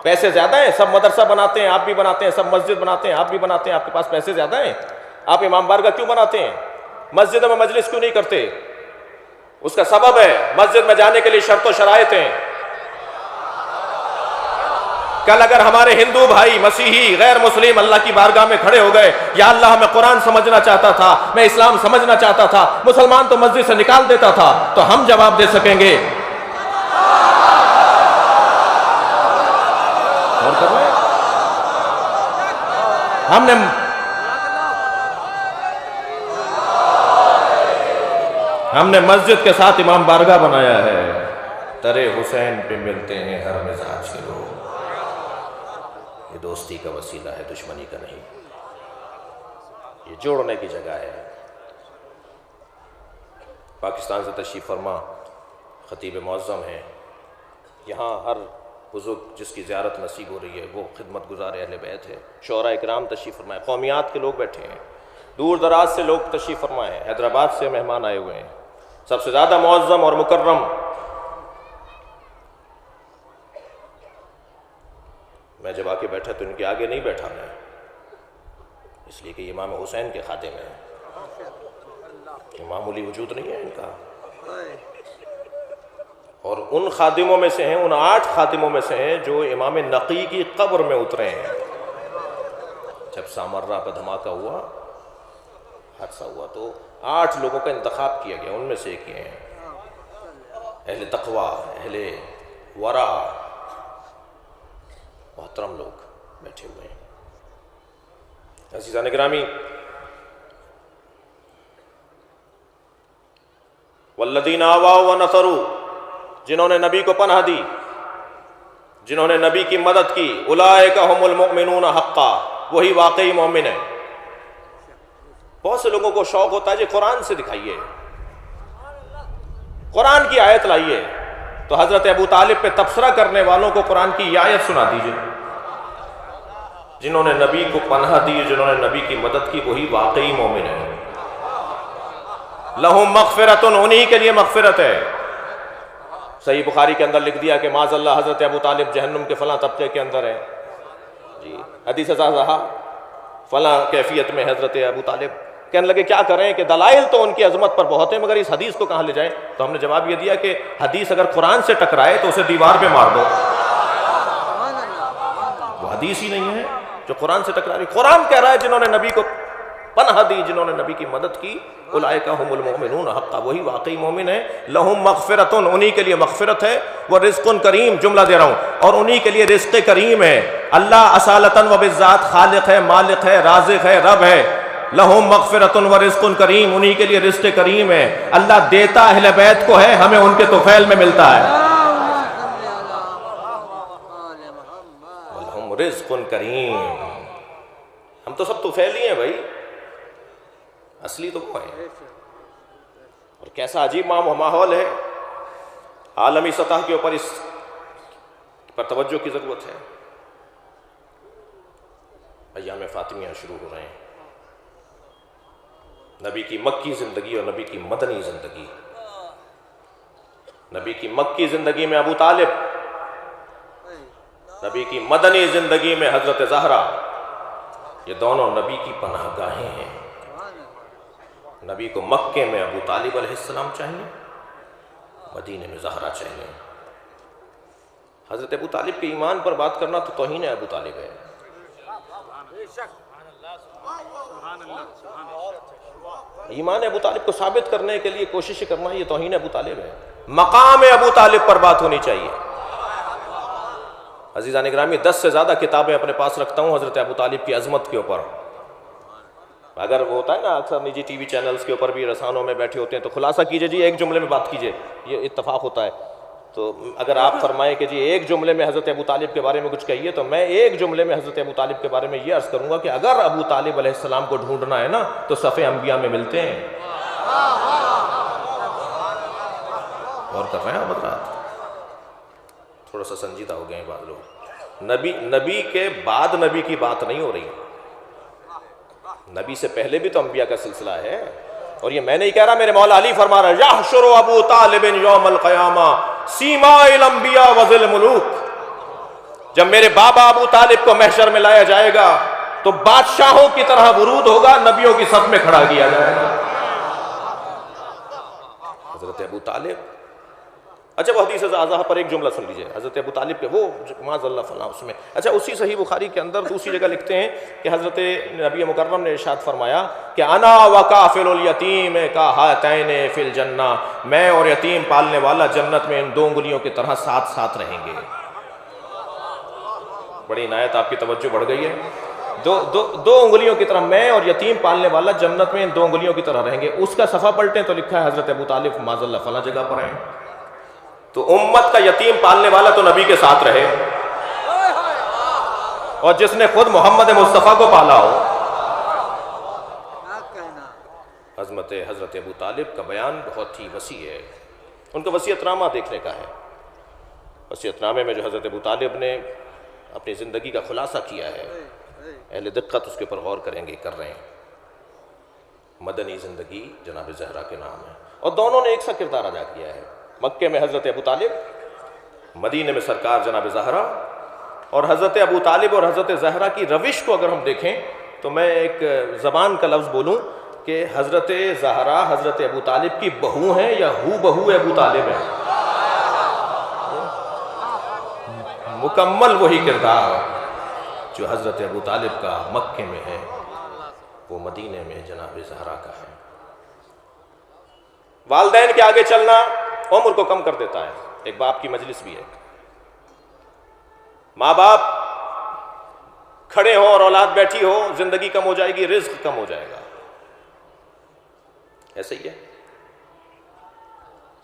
پیسے زیادہ ہیں، سب مدرسہ بناتے ہیں، آپ بھی بناتے ہیں، سب مسجد بناتے ہیں، آپ بھی بناتے ہیں، آپ کے پاس پیسے زیادہ ہیں، آپ امام بارگاہ کیوں بناتے ہیں؟ مسجد میں مجلس کیوں نہیں کرتے؟ اس کا سبب ہے، مسجد میں جانے کے لیے شرط و شرائط ہیں۔ کل اگر ہمارے ہندو بھائی، مسیحی، غیر مسلم اللہ کی بارگاہ میں کھڑے ہو گئے، یا اللہ میں قرآن سمجھنا چاہتا تھا، میں اسلام سمجھنا چاہتا تھا، مسلمان تو مسجد سے نکال دیتا تھا، تو ہم جواب دے سکیں گے۔ اور کر رہے ہیں ہم نے مسجد کے ساتھ امام بارگاہ بنایا ہے، ترے حسین پہ ملتے ہیں ہر مزاج کے لوگ۔ یہ دوستی کا وسیلہ ہے، دشمنی کا نہیں، یہ جوڑنے کی جگہ ہے۔ پاکستان سے تشریف فرما خطیب معظم ہیں، یہاں ہر بزرگ جس کی زیارت نصیب ہو رہی ہے وہ خدمت گزار اہل بیت ہے، شعراء اکرام تشریف فرمائے، قومیات کے لوگ بیٹھے ہیں، دور دراز سے لوگ تشریف فرمائے ہیں، حیدرآباد سے مہمان آئے ہوئے ہیں، سب سے زیادہ معظم اور مکرم میں جب آ کے بیٹھا تو ان کے آگے نہیں بیٹھا میں، اس لیے کہ امام حسین کے خادم ہیں، کہ معمولی وجود نہیں ہے ان کا، اور ان خادموں میں سے ہیں، ان 8 خادموں میں سے ہیں جو امام نقی کی قبر میں اترے ہیں۔ جب سامرہ پہ دھماکہ ہوا، حادثہ ہوا، تو 8 لوگوں کا انتخاب کیا گیا، ان میں سے ایک یہ ہیں، اہل تقوی، اہل ورع، محترم لوگ بیٹھے ہوئے ہیں۔ عزیزان گرامی، والذین آووا ونصروا، جنہوں نے نبی کو پناہ دی، جنہوں نے نبی کی مدد کی، اولئک ھم المؤمنون حقا، وہی واقعی مومن ہیں۔ بہت سے لوگوں کو شوق ہوتا ہے جی قرآن سے دکھائیے، قرآن کی آیت لائیے، تو حضرت ابو طالب پہ تبصرہ کرنے والوں کو قرآن کی یہ آیت سنا دیجئے، جنہوں نے نبی کو پناہ دی، جنہوں نے نبی کی مدد کی، وہی واقعی مومن ہیں۔ لہم مغفرۃ، انہی کے لیے مغفرت ہے، صحیح بخاری کے اندر لکھ دیا کہ معاذ اللہ حضرت ابو طالب جہنم کے فلاں طبقے کے اندر ہے. جی حدیث صحیحہ فلاں کیفیت میں حضرت ابو طالب. کہنے لگے کیا کریں کہ دلائل تو ان کی عظمت پر بہت ہیں مگر اس حدیث کو کہاں لے جائیں؟ تو ہم نے جواب یہ دیا کہ حدیث اگر قرآن سے ٹکرائے تو اسے دیوار پہ مار دو. وہ حدیث ہی نہیں ہے جو قرآن سے ٹکرا رہی. قرآن کہہ رہا ہے جنہوں نے نبی کو پناہ دی، جنہوں نے نبی کی مدد کی، اولئک هم المؤمنون حقا، وہی واقعی مومن ہے. لہم مغفرۃ، انہی کے لیے مغفرت ہے، وہ رزق کریم، جملہ دے رہا ہوں، اور انہی کے لیے رزق کریم ہے. اللہ اصالتاً و بالذات خالق ہے، مالک ہے، رازق ہے، رب ہے. لہم مغفرۃ و رزق کریم، انہی کے لیے رزق کریم ہے. اللہ دیتا اہل بیت کو ہے، ہمیں ان کے طفیل میں ملتا ہے. لہم رزق کریم. ہم تو سب طفیل ہی ہیں بھائی، اصلی تو وہ ہے. اور کیسا عجیب ماحول ہے، عالمی سطح کے اوپر اس پر توجہ کی ضرورت ہے. ایام فاطمیہ شروع ہو رہے ہیں. نبی کی مکی زندگی اور نبی کی مدنی زندگی. نبی کی مکی زندگی میں ابو طالب، نبی کی مدنی زندگی میں حضرت زہرا. یہ دونوں نبی کی پناہ گاہیں ہیں. نبی کو مکے میں ابو طالب علیہ السلام چاہیے، مدینے میں زہرا چاہیے. حضرت ابو طالب کے ایمان پر بات کرنا تو توہین ابو طالب ہے. ایمان ابو طالب کو ثابت کرنے کے لیے کوشش کرنا یہ توہین ابو طالب ہے. مقام ابو طالب پر بات ہونی چاہیے. عزیزان گرامی، 10 سے زیادہ کتابیں اپنے پاس رکھتا ہوں حضرت ابو طالب کی عظمت کے اوپر. اگر وہ ہوتا ہے نا اکثر نجی ٹی وی چینلز کے اوپر بھی رسانوں میں بیٹھے ہوتے ہیں تو خلاصہ کیجئے جی، ایک جملے میں بات کیجئے، یہ اتفاق ہوتا ہے. تو اگر آپ فرمائیں کہ جی ایک جملے میں حضرت ابو طالب کے بارے میں کچھ کہیے، تو میں ایک جملے میں حضرت ابو طالب کے بارے میں یہ عرض کروں گا کہ اگر ابو طالب علیہ السلام کو ڈھونڈنا ہے نا تو صف انبیاء میں ملتے ہیں. اور کر رہے ہیں حضرات، تھوڑا سا سنجیدہ ہو گئے ہیں بعض لوگ. نبی کے بعد نبی کی بات نہیں ہو رہی، نبی سے پہلے بھی تو انبیاء کا سلسلہ ہے. اور یہ میں نہیں کہہ رہا، میرے مولا علی فرما رہا ہے یحشر ابو طالب یوم القیامہ سیماء الانبیاء وذل ملوک. جب میرے بابا ابو طالب کو محشر میں لایا جائے گا تو بادشاہوں کی طرح ورود ہوگا، نبیوں کی صف میں کھڑا کیا جائے گا. حضرت ابو طالب، اچھا وہ حدیث اعظم پر ایک جملہ سن لیجئے حضرت ابو طالب کے، وہ معاذ اللہ فلاں اس میں. اچھا اسی صحیح بخاری کے اندر دوسری جگہ لکھتے ہیں کہ حضرت نبی مکرم نے ارشاد فرمایا کہ انا وکافل الیتیم کہاتین فی الجنہ، میں اور یتیم پالنے والا جنت میں ان 2 انگلیوں کی طرح ساتھ ساتھ رہیں گے. بڑی عنایت، آپ کی توجہ بڑھ گئی ہے. دو انگلیوں کی طرح میں اور یتیم پالنے والا جنت میں ان 2 انگلیوں کی طرح رہیں گے. اس کا صفحہ پلٹیں تو لکھا ہے حضرت ابو طالب معاذ اللہ فلاں جگہ پر ہیں. تو امت کا یتیم پالنے والا تو نبی کے ساتھ رہے، اور جس نے خود محمد مصطفیٰ کو پالا ہو. عظمت حضرت ابو طالب کا بیان بہت ہی وسیع ہے. ان کا وسیعت نامہ دیکھنے کا ہے. وسیعت نامے میں جو حضرت ابو طالب نے اپنی زندگی کا خلاصہ کیا ہے، اہل دقت اس کے اوپر غور کریں گے، کر رہے ہیں. مدنی زندگی جناب زہرا کے نام ہے، اور دونوں نے ایک سا کردار ادا کیا ہے. مکے میں حضرت ابو طالب، مدینے میں سرکار جناب زہرا. اور حضرت ابو طالب اور حضرت زہرا کی روش کو اگر ہم دیکھیں تو میں ایک زبان کا لفظ بولوں کہ حضرت زہرا حضرت ابو طالب کی بہو ہیں یا ہو بہو ابو طالب ہیں. مکمل وہی کردار جو حضرت ابو طالب کا مکے میں ہے وہ مدینے میں جناب زہرا کا ہے. والدین کے آگے چلنا عمر کو کم کر دیتا ہے. ایک باپ کی مجلس بھی ہے، ماں باپ کھڑے ہو اور اولاد بیٹھی ہو، زندگی کم ہو جائے گی، رزق کم ہو جائے گا. ایسا ہی ہے.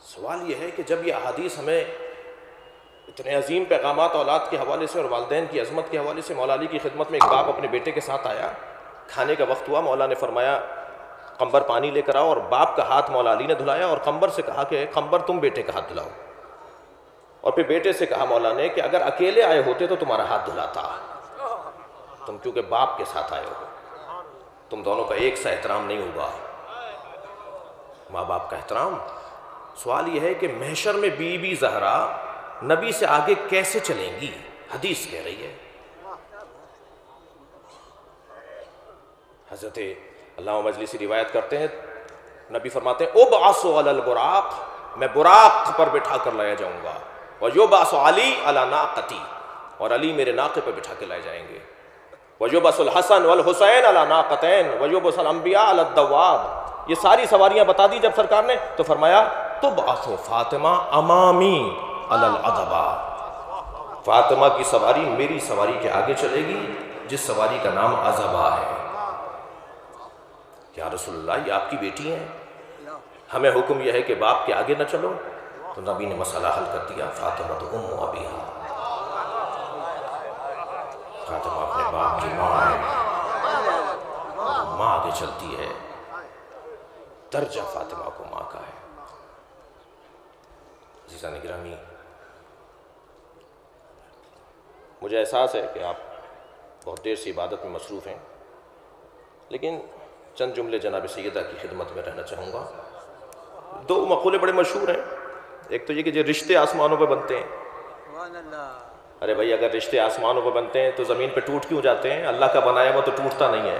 سوال یہ ہے کہ جب یہ احادیث ہمیں اتنے عظیم پیغامات اولاد کے حوالے سے اور والدین کی عظمت کے حوالے سے، مولا علی کی خدمت میں ایک باپ اپنے بیٹے کے ساتھ آیا، کھانے کا وقت ہوا، مولا نے فرمایا قمبر پانی لے کر آؤ، اور باپ کا ہاتھ مولا علی نے دھلایا اور قمبر سے کہا کہ قمبر تم بیٹے کا ہاتھ دھلاؤ. اور پھر بیٹے سے کہا مولا نے کہ اگر اکیلے آئے ہوتے تو تمہارا ہاتھ دھلاتا، تم کیونکہ باپ کے ساتھ آئے ہو، تم دونوں کا ایک سا احترام نہیں ہوگا. ماں باپ کا احترام سوال یہ ہے کہ محشر میں بی بی زہرا نبی سے آگے کیسے چلیں گی؟ حدیث کہہ رہی ہے. حضرت علامہ مجلسی روایت کرتے ہیں، نبی فرماتے ہیں ابعث علی البراق، میں براق پر بٹھا کر لایا جاؤں گا، ویبعث علی علی ناقتی، اور علی میرے ناقے پر بٹھا کے لائے جائیں گے، ویبعث الحسن والحسین علی ناقتین، ویبعث الانبیاء علی الدواب. یہ ساری سواریاں بتا دی جب سرکار نے، تو فرمایا تبعث فاطمہ امامی علی العذبہ، فاطمہ کی سواری میری سواری کے آگے چلے گی جس سواری کا نام عذبہ ہے. یا رسول اللہ یہ آپ کی بیٹی ہیں، ہمیں حکم یہ ہے کہ باپ کے آگے نہ چلو. تو نبی نے مسئلہ حل کر دیا، فاطمہ تو ام ابیہا، فاطمہ اپنے باپ کی ماں ہے، ماں آگے چلتی ہے، درجہ فاطمہ کو ماں کا ہے. عزیزان گرامی، مجھے احساس ہے کہ آپ بہت دیر سے عبادت میں مصروف ہیں، لیکن چند جملے جناب سیدہ کی خدمت میں رہنا چاہوں گا. دو مقولے بڑے مشہور ہیں. ایک تو یہ کہ جو رشتے آسمانوں پہ بنتے ہیں، ارے بھائی اگر رشتے آسمانوں پہ بنتے ہیں تو زمین پہ ٹوٹ کیوں جاتے ہیں؟ اللہ کا بنایا ہوا تو ٹوٹتا نہیں ہے.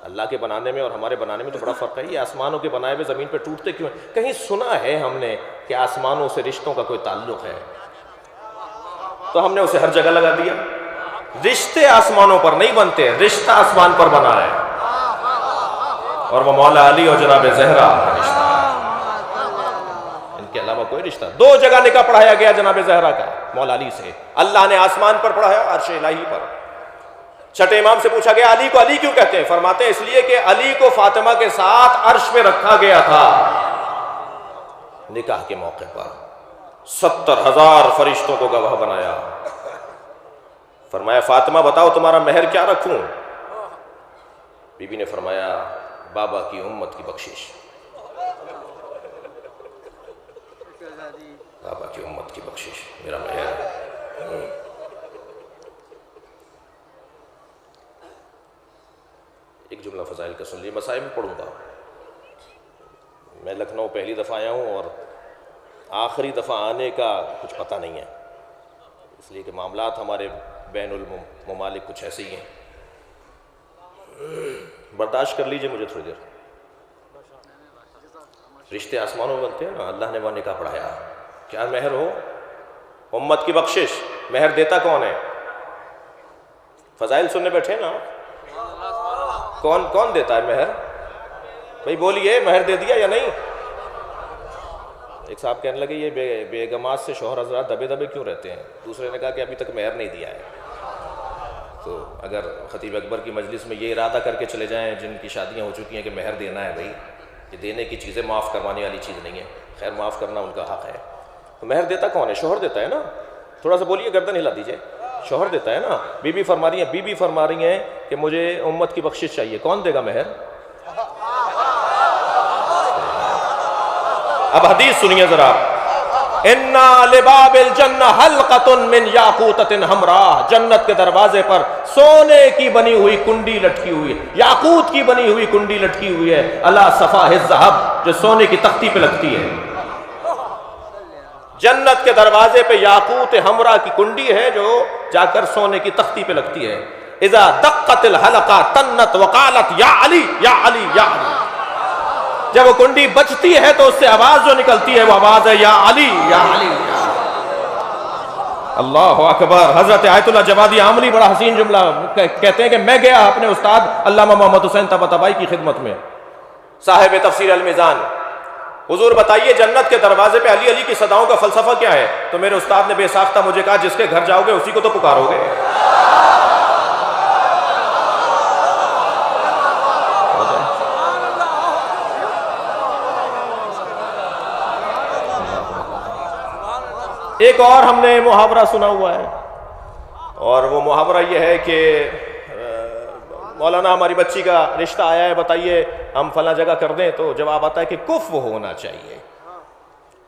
اللہ کے بنانے میں اور ہمارے بنانے میں تو بڑا فرق ہے. یہ آسمانوں کے بنائے ہوئے زمین پہ ٹوٹتے کیوں ہیں؟ کہیں سنا ہے ہم نے کہ آسمانوں سے رشتوں کا کوئی تعلق ہے، تو ہم نے اسے ہر جگہ لگا دیا. رشتے آسمانوں پر نہیں بنتے، رشتہ آسمان پر بنا ہے، اور وہ مولا علی اور جناب زہرا کا رشتہ ہے، ان کے علاوہ کوئی رشتہ. دو جگہ نکاح پڑھایا گیا جناب زہرا کا مولا علی سے. اللہ نے آسمان پر پڑھایا، عرش الہی پر. چھٹے امام سے پوچھا گیا علی کو علی کیوں کہتے ہیں؟ فرماتے ہیں اس لیے کہ علی کو فاطمہ کے ساتھ عرش پہ رکھا گیا تھا نکاح کے موقع پر. 70,000 فرشتوں کو گواہ بنایا. فرمایا فاطمہ بتاؤ تمہارا مہر کیا رکھوں؟ بی بی نے فرمایا بابا کی امت کی بخشش، بابا کی امت کی بخشش میرا مہر ہے. ایک جملہ فضائل کا سن لیے، مسائل میں پڑھوں گا. میں لکھنؤ پہلی دفعہ آیا ہوں اور آخری دفعہ آنے کا کچھ پتہ نہیں ہے، اس لیے کہ معاملات ہمارے بین الممالک کچھ ایسے ہی ہیں. برداشت کر لیجئے مجھے تھوڑی دیر. رشتے آسمانوں میں بنتے ہیں نا، اللہ نے وہاں نکاح پڑھایا. کیا مہر ہو؟ امت کی بخشش. مہر دیتا کون ہے؟ فضائل سننے بیٹھے نا، کون دیتا ہے مہر؟ بھائی بولیے مہر دے دیا یا نہیں؟ ایک صاحب کہنے لگے یہ بیگمات سے شوہر حضرات دبے دبے کیوں رہتے ہیں؟ دوسرے نے کہا کہ ابھی تک مہر نہیں دیا ہے. تو اگر خطیب اکبر کی مجلس میں یہ ارادہ کر کے چلے جائیں جن کی شادیاں ہو چکی ہیں کہ مہر دینا ہے، بھائی یہ دینے کی چیزیں معاف کروانے والی چیز نہیں ہے. خیر معاف کرنا ان کا حق ہے. تو مہر دیتا کون ہے؟ شوہر دیتا ہے نا. تھوڑا سا بولیے، گردن ہلا دیجئے. شوہر دیتا ہے نا. بی بی فرما رہی ہیں کہ مجھے امت کی بخشش چاہیے. کون دے گا مہر؟ اب حدیث سنیے ذرا. اِنَّا لِبَابِ الْجَنَّةِ حَلْقَةٌ مِّن یاقوتۃ حمراء، جنت کے دروازے پر سونے کی بنی ہوئی کنڈی لٹکی ہوئی ہے، یاقوت کی بنی ہوئی کنڈی لٹکی ہوئی ہے، علی صفاح الذھب، جو سونے کی تختی پہ لگتی ہے. جنت کے دروازے پہ یاقوت حمراء کی کنڈی ہے جو جا کر سونے کی تختی پہ لگتی ہے. اذا دقت الحلقہ تنت وقالت یا علی یا علی یا علی. جب وہ کنڈی بجتی ہے تو اس سے آواز جو نکلتی ہے وہ آواز ہے یا علی یا علی. اللہ اکبر. حضرت آیت اللہ جوادی عامری بڑا حسین جملہ کہتے ہیں کہ میں گیا اپنے استاد علامہ محمد حسین طباطبائی کی خدمت میں، صاحب تفسیر المیزان. حضور بتائیے جنت کے دروازے پہ علی علی کی صداؤں کا فلسفہ کیا ہے؟ تو میرے استاد نے بے ساختہ مجھے کہا جس کے گھر جاؤ گے اسی کو تو پکارو گے. ایک اور ہم نے محاورہ سنا ہوا ہے، اور وہ محاورہ یہ ہے کہ مولانا ہماری بچی کا رشتہ آیا ہے، بتائیے ہم فلاں جگہ کر دیں، تو جواب آتا ہے کہ کفو ہونا چاہیے.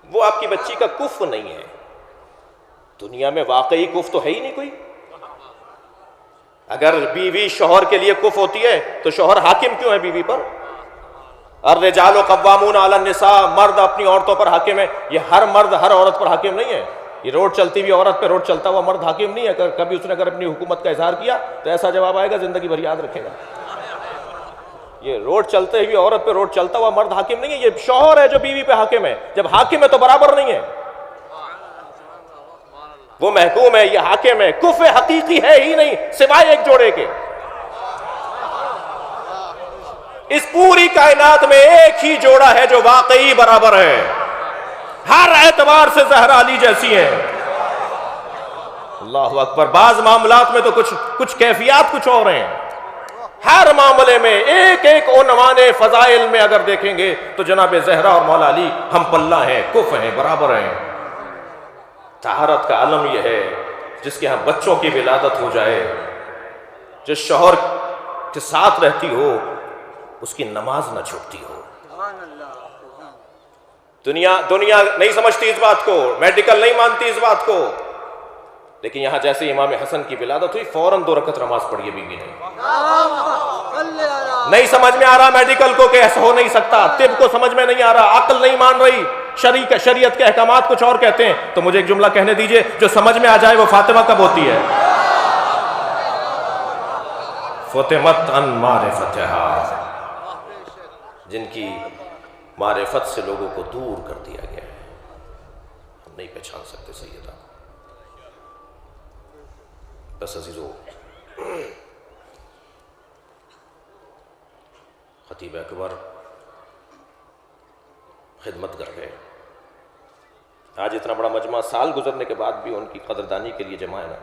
وہ آپ کی بچی کا کفو نہیں ہے. دنیا میں واقعی کفو تو ہے ہی نہیں کوئی. اگر بیوی شوہر کے لیے کفو ہوتی ہے تو شوہر حاکم کیوں ہے بیوی پر؟ الرجال قوامون علی النساء، مرد اپنی عورتوں پر حاکم ہے. یہ ہر مرد ہر عورت پر حاکم نہیں ہے. یہ روڈ چلتی ہوئی عورت پہ روڈ چلتا ہوا مرد حاکم نہیں ہے. کبھی اس نے اگر اپنی حکومت کا اظہار کیا تو ایسا جواب آئے گا زندگی بھر یاد رکھے گا. یہ روڈ چلتے ہوئی عورت پہ روڈ چلتا ہوا مرد حاکم نہیں ہے. یہ شوہر ہے جو بیوی پہ حاکم ہے. جب حاکم ہے تو برابر نہیں ہے، وہ محکوم ہے، یہ حاکم ہے. کفر حقیقی ہے ہی نہیں سوائے ایک جوڑے کے. اس پوری کائنات میں ایک ہی جوڑا ہے جو واقعی برابر ہے، ہر اعتبار سے زہرا علی جیسی ہیں. اللہ اکبر. بعض معاملات میں تو کچھ کیفیات کچھ اور ہیں. ہر معاملے میں ایک ایک عنوان فضائل میں اگر دیکھیں گے تو جناب زہرا اور مولا علی ہم پلہ ہیں، کف ہیں، برابر ہیں. طہارت کا عالم یہ ہے جس کے ہاں بچوں کی ولادت ہو جائے، جس شوہر کے ساتھ رہتی ہو اس کی نماز نہ چھوٹتی ہو. دنیا نہیں سمجھتی اس بات کو، میڈیکل نہیں مانتی اس بات کو، لیکن یہاں جیسے امام حسن کی ولادت ہوئی فوراً 2 رکعت نماز پڑھی بیوی نے. نہیں سمجھ میں آ رہا میڈیکل کو کہ ایسا ہو نہیں سکتا، طب کو سمجھ میں نہیں آ رہا، عقل نہیں مان رہی، شریعت کے احکامات کچھ اور کہتے ہیں، تو مجھے ایک جملہ کہنے دیجئے جو سمجھ میں آ جائے. وہ فاطمہ کب ہوتی ہے؟ فطمت عن معرفتها، جن کی معرفت سے لوگوں کو دور کر دیا گیا ہے. ہم نہیں پہچان سکتے سیدہ. بس عزیزو، خطیب اکبر خدمت کر گئے. آج اتنا بڑا مجمع سال گزرنے کے بعد بھی ان کی قدردانی کے لیے جمع ہے نا،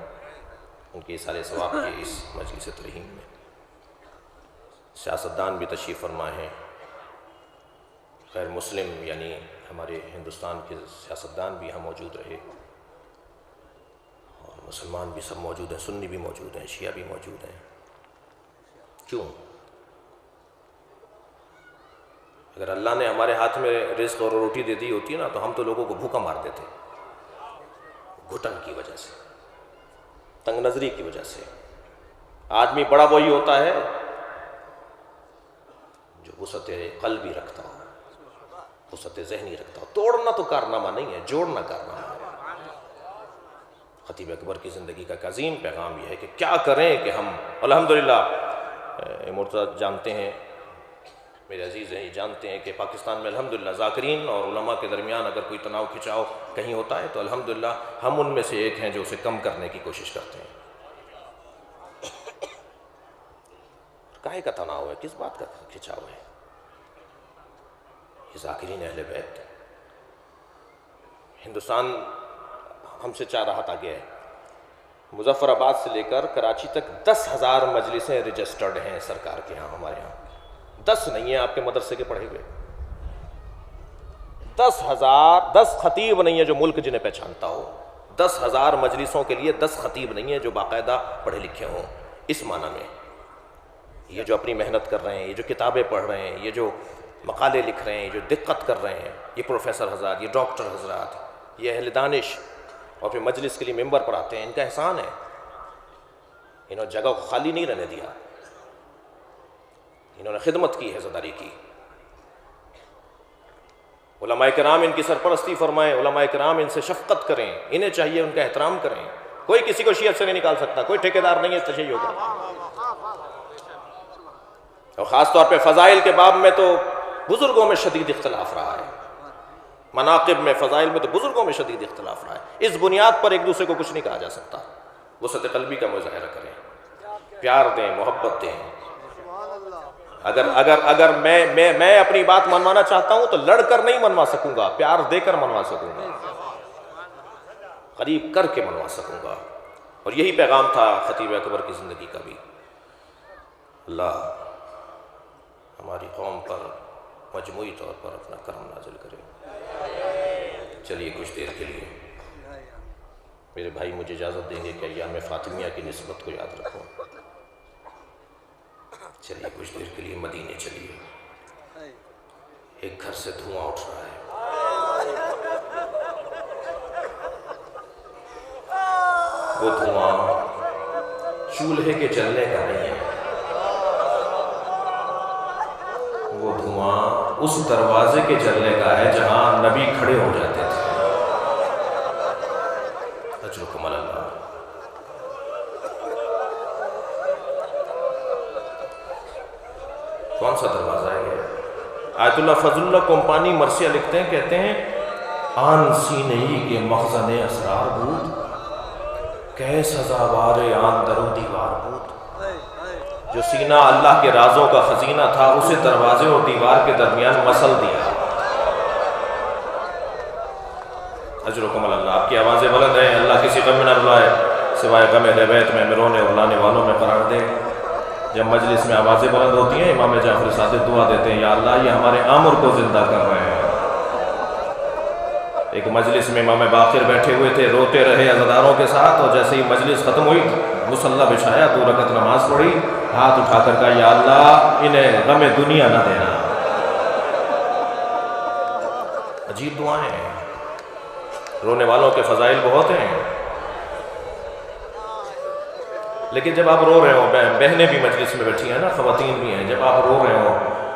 ان کے سارے ثواب کے اس مجلس ترحیم میں. سیاستدان بھی تشریف فرما ہیں، غیر مسلم یعنی ہمارے ہندوستان کے سیاستدان بھی یہاں موجود رہے، اور مسلمان بھی سب موجود ہیں، سنی بھی موجود ہیں، شیعہ بھی موجود ہیں. کیوں؟ اگر اللہ نے ہمارے ہاتھ میں رزق اور روٹی دے دی ہوتی نا تو ہم تو لوگوں کو بھوکا مار دیتے، گھٹن کی وجہ سے، تنگ نظری کی وجہ سے. آدمی بڑا وہی ہوتا ہے جو وسعت قلبی رکھتا ہو، وسعت ذہنی رکھتا ہو. توڑنا تو کارنامہ نہیں ہے، جوڑنا کارنامہ ہے. خطیب اکبر کی زندگی کا ایک عظیم پیغام یہ ہے کہ کیا کریں کہ ہم الحمدللہ مرتضیٰ جانتے ہیں، میرے عزیز ہیں، یہ جانتے ہیں کہ پاکستان میں الحمدللہ ذاکرین اور علماء کے درمیان اگر کوئی تناؤ کھچاؤ کہیں ہوتا ہے تو الحمدللہ ہم ان میں سے ایک ہیں جو اسے کم کرنے کی کوشش کرتے ہیں. کاہے کا تناؤ ہے؟ کس بات کا کھچاؤ ہے؟ یہ ذاکرین اہل بیت. ہندوستان ہم سے 4 ہاتھ آگے ہے. مظفر آباد سے لے کر کراچی تک 10,000 مجلسیں رجسٹرڈ ہیں سرکار کے ہاں. ہمارے ہاں 10 نہیں ہیں آپ کے مدرسے کے پڑھے ہوئے. 10 خطیب نہیں ہے جو ملک جنہیں پہچانتا ہو. 10,000 مجلسوں کے لیے 10 خطیب نہیں ہے جو باقاعدہ پڑھے لکھے ہوں. اس معنی میں یہ جو اپنی محنت کر رہے ہیں، یہ جو کتابیں پڑھ رہے ہیں، یہ جو مقالے لکھ رہے ہیں، جو دقت کر رہے ہیں، یہ پروفیسر حضرات، یہ ڈاکٹر حضرات، یہ اہل دانش، اور پھر مجلس کے لیے ممبر پر آتے ہیں، ان کا احسان ہے. انہوں نے جگہ کو خالی نہیں رہنے دیا، انہوں نے خدمت کی، حصداری کی. علماء کرام ان کی سرپرستی فرمائیں، علماء کرام ان سے شفقت کریں، انہیں چاہیے ان کا احترام کریں. کوئی کسی کو شیعت سے نہیں نکال سکتا، کوئی ٹھیکیدار نہیں ہے تشیع کا. اور خاص طور پہ فضائل کے باب میں تو بزرگوں میں شدید اختلاف رہا ہے. مناقب میں، فضائل میں تو بزرگوں میں شدید اختلاف رہا ہے. اس بنیاد پر ایک دوسرے کو کچھ نہیں کہا جا سکتا. وسعت قلبی کا مظاہرہ کریں، پیار دیں، محبت دیں. اگر میں اپنی بات منوانا چاہتا ہوں تو لڑ کر نہیں منوا سکوں گا، پیار دے کر منوا سکوں گا، قریب کر کے منوا سکوں گا. اور یہی پیغام تھا خطیب اکبر کی زندگی کا بھی. اللہ ہماری قوم پر مجموعی طور پر اپنا کرم نازل کرے. چلیے کچھ دیر کے لیے میرے بھائی مجھے اجازت دیں گے کہ ایام فاطمیہ کی نسبت کو یاد رکھوں. چلیے کچھ دیر کے لیے مدینے چلیے. ایک گھر سے دھواں اٹھ رہا ہے، وہ دھواں چولہے کے جلنے کا نہیں ہے، وہ دھواں اس دروازے کے چلنے کا ہے جہاں نبی کھڑے ہو جاتے تھے۔ اجرکم اللہ۔ کون سا دروازہ ہے یہ؟ آیت اللہ فضل اللہ کمپانی مرثیہ لکھتے ہیں، کہتے ہیں آن سینہی کے مخزن اسرار بود، کہ سزاوار آن درو دیوار بود۔ جو سینہ اللہ کے رازوں کا خزینہ تھا اسے دروازے اور دیوار کے درمیان مسل دیا۔ اجرکم اللہ۔ آپ کی آوازیں بلند ہیں، اللہ کسی غم میں نہ رلائے، سوائے غم اہل بیت میں رونے اور لانے والوں میں قرار دے۔ جب مجلس میں آوازیں بلند ہوتی ہیں امام جعفر صادق دعا دیتے ہیں، یا اللہ یہ ہمارے امر کو زندہ کر رہے ہیں۔ ایک مجلس میں امام باقر بیٹھے ہوئے تھے، روتے رہے عزاداروں کے ساتھ، اور جیسے ہی مجلس ختم ہوئی مصلی بچھایا، 2 رکعت نماز پڑھی، ہاتھ اٹھا کر کہا یا اللہ انہیں غم دنیا نہ دینا۔ عجیب دعائیں ہیں، رونے والوں کے فضائل بہت ہیں، لیکن جب آپ رو رہے ہو، بہنیں بھی مجلس میں بیٹھی ہیں نا، خواتین بھی ہیں، جب آپ رو رہے ہو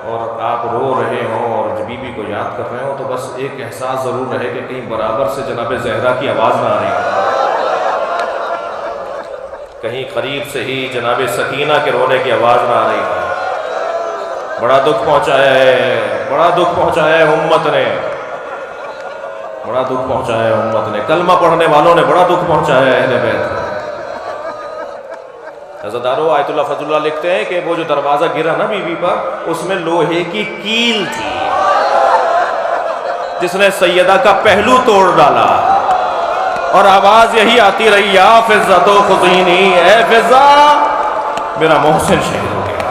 اور آپ رو رہے ہوں اور بیوی کو یاد کر رہے ہوں تو بس ایک احساس ضرور رہے کہ کہیں برابر سے جناب زہرا کی آواز نہ آ رہی ہو، کہیں قریب سے ہی جناب سکینہ کے رونے کی آواز نہ آ رہی ہو۔ بڑا دکھ پہنچایا ہے، بڑا دکھ پہنچایا ہے امت نے، بڑا دکھ پہنچایا ہے امت نے، کلمہ پڑھنے والوں نے بڑا دکھ پہنچایا ہے اہل بیت نے۔ عزادارو آیت اللہ فضل اللہ لکھتے ہیں کہ وہ جو دروازہ گرا نا بی بی پر، اس میں لوہے کی کیل تھی جس نے سیدہ کا پہلو توڑ ڈالا، اور آواز یہی آتی رہی یا فضہ تو خذینی، اے فضہ میرا محسن شہید ہو گیا۔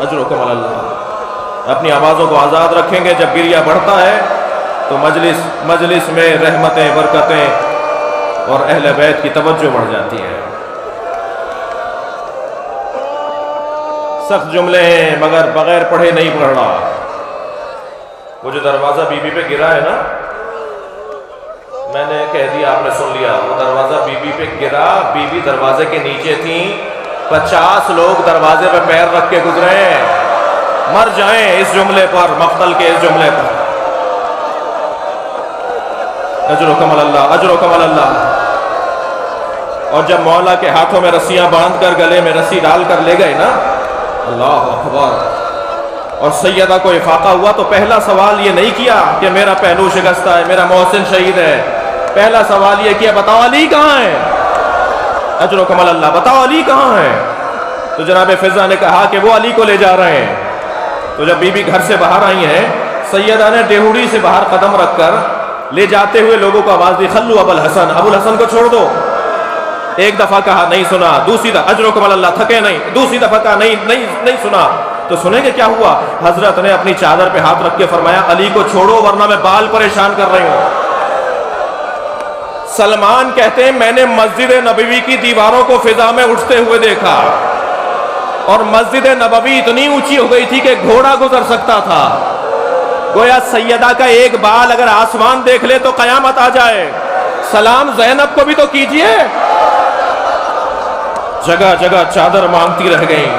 اجرکم اللہ۔ اپنی آوازوں کو آزاد رکھیں گے، جب گریہ بڑھتا ہے تو مجلس میں رحمتیں، برکتیں اور اہل بیت کی توجہ بڑھ جاتی ہے۔ سخت جملے ہیں مگر بغیر پڑھے نہیں پڑھ رہا۔ وہ جو دروازہ بی بی پہ گرا ہے نا، میں نے کہہ دیا آپ نے سن لیا، وہ دروازہ بی بی پہ گرا، بی بی دروازے کے نیچے تھیں، 50 لوگ دروازے پہ پیر رکھ کے گزرے ہیں، مر جائیں اس جملے پر، مقتل کے اس جملے پر۔ اجرکم اللہ، اجرکم اللہ۔ اور جب مولا کے ہاتھوں میں رسیاں باندھ کر گلے میں رسی ڈال کر لے گئے نا، اللہ اکبر، اور سیدہ کو افاقہ ہوا تو پہلا سوال یہ نہیں کیا کہ میرا پہلو شکستہ ہے، میرا محسن شہید ہے، پہلا سوال یہ کیا بتاؤ علی کہاں ہے؟ اجرکم اللہ، بتاؤ علی کہاں ہے؟ تو جناب فضہ نے کہا کہ وہ علی کو لے جا رہے ہیں۔ تو جب بی بی گھر سے باہر آئی ہیں، سیدہ نے ڈیہوڑی سے باہر قدم رکھ کر لے جاتے ہوئے لوگوں کو آواز دی، خلو ابو الحسن، ابو الحسن کو چھوڑ دو۔ ایک دفعہ کہا نہیں سنا، دوسری دفعہ اجرکم اللہ تھکے نہیں، دوسری دفعہ کہا نہیں سنا، تو سنیں گے کیا ہوا؟ حضرت نے اپنی چادر پہ ہاتھ رکھ کے فرمایا علی کو چھوڑو ورنہ میں بال پریشان کر رہی ہوں۔ سلمان کہتے ہیں میں نے مسجد نبوی کی دیواروں کو فضا میں اٹھتے ہوئے دیکھا، اور مسجد نبوی اتنی اونچی ہو گئی تھی کہ گھوڑا گزر سکتا تھا، گویا سیدہ کا ایک بال اگر آسمان دیکھ لے تو قیامت آ جائے۔ سلام زینب کو بھی تو کیجئے۔ جگہ جگہ چادر مانگتی رہ گئیں۔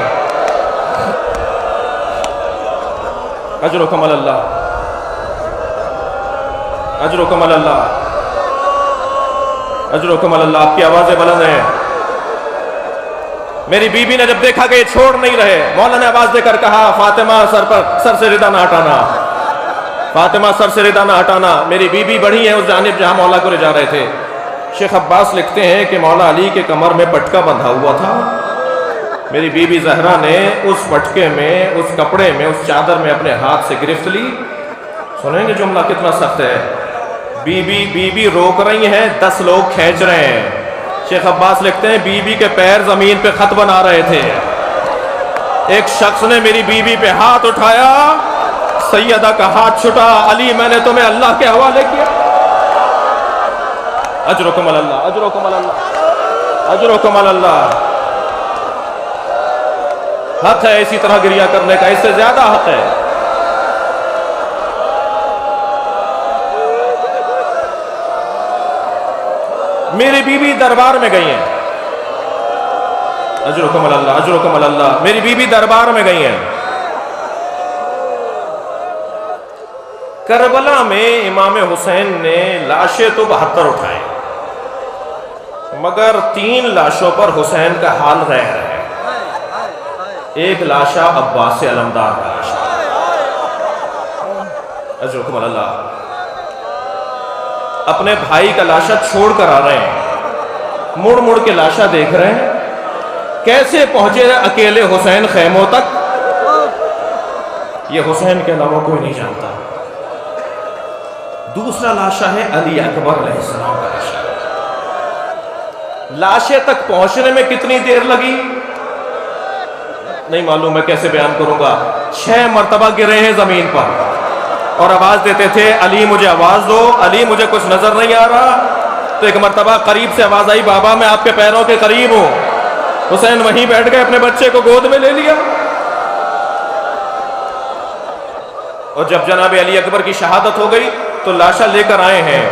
اجرکم اللہ، اجرکم اللہ، اجرکم اللہ۔ آپ کی آوازیں بلند ہیں۔ میری بیوی نے جب دیکھا کہ یہ چھوڑ نہیں رہے، مولا نے آواز دے کر کہا فاطمہ سر سے ردا نہ ہٹانا، فاطمہ سر سے ردا نہ ہٹانا۔ میری بیوی بڑھی ہیں اس جانب جہاں مولا کو لے جا رہے تھے۔ شیخ عباس لکھتے ہیں کہ مولا علی کے کمر میں پٹکا بندھا ہوا تھا، میری بیوی زہرا نے اس پٹکے میں، اس کپڑے میں، اس چادر میں اپنے ہاتھ سے گرفت لی۔ سنیں گے جملہ کتنا سخت ہے۔ بیوی روک رہی ہیں، 10 لوگ کھینچ رہے ہیں۔ شیخ عباس لکھتے ہیں بیوی کے پیر زمین پہ خط بنا رہے تھے، ایک شخص نے میری بیوی پہ ہاتھ اٹھایا، سیدہ کا ہاتھ چھٹا، علی میں نے تمہیں اللہ کے حوالے کیا۔ اجرکم اللہ، اجرکم اللہ، اجرکم اللہ۔ حق ہے اسی طرح گریہ کرنے کا، اس سے زیادہ حق ہے۔ میری بیوی دربار میں گئی ہیں، اجرکم اللہ، اجرکم اللہ، میری بیوی دربار میں گئی ہیں، کربلا میں امام حسین نے لاشیں تو 72 اٹھائے، مگر 3 لاشوں پر حسین کا حال رہ ہے۔ ایک لاشا عباس علمدار کا لاشا، اجرکم اللہ، اپنے بھائی کا لاشا چھوڑ کر آ رہے ہیں، مڑ مڑ کے لاشا دیکھ رہے ہیں، کیسے پہنچے اکیلے حسین خیموں تک، یہ حسین کے علاوہ کوئی نہیں جانتا۔ دوسرا لاشا ہے علی اکبر علیہ السلام کا لاشا، لاشے تک پہنچنے میں کتنی دیر لگی نہیں معلوم، میں کیسے بیان کروں گا۔ 6 مرتبہ گرے ہیں زمین پر اور آواز دیتے تھے علی مجھے آواز دو، علی مجھے کچھ نظر نہیں آ رہا۔ تو ایک مرتبہ قریب سے آواز آئی بابا میں آپ کے پیروں کے قریب ہوں۔ حسین وہیں بیٹھ گئے، اپنے بچے کو گود میں لے لیا، اور جب جناب علی اکبر کی شہادت ہو گئی تو لاشا لے کر آئے ہیں،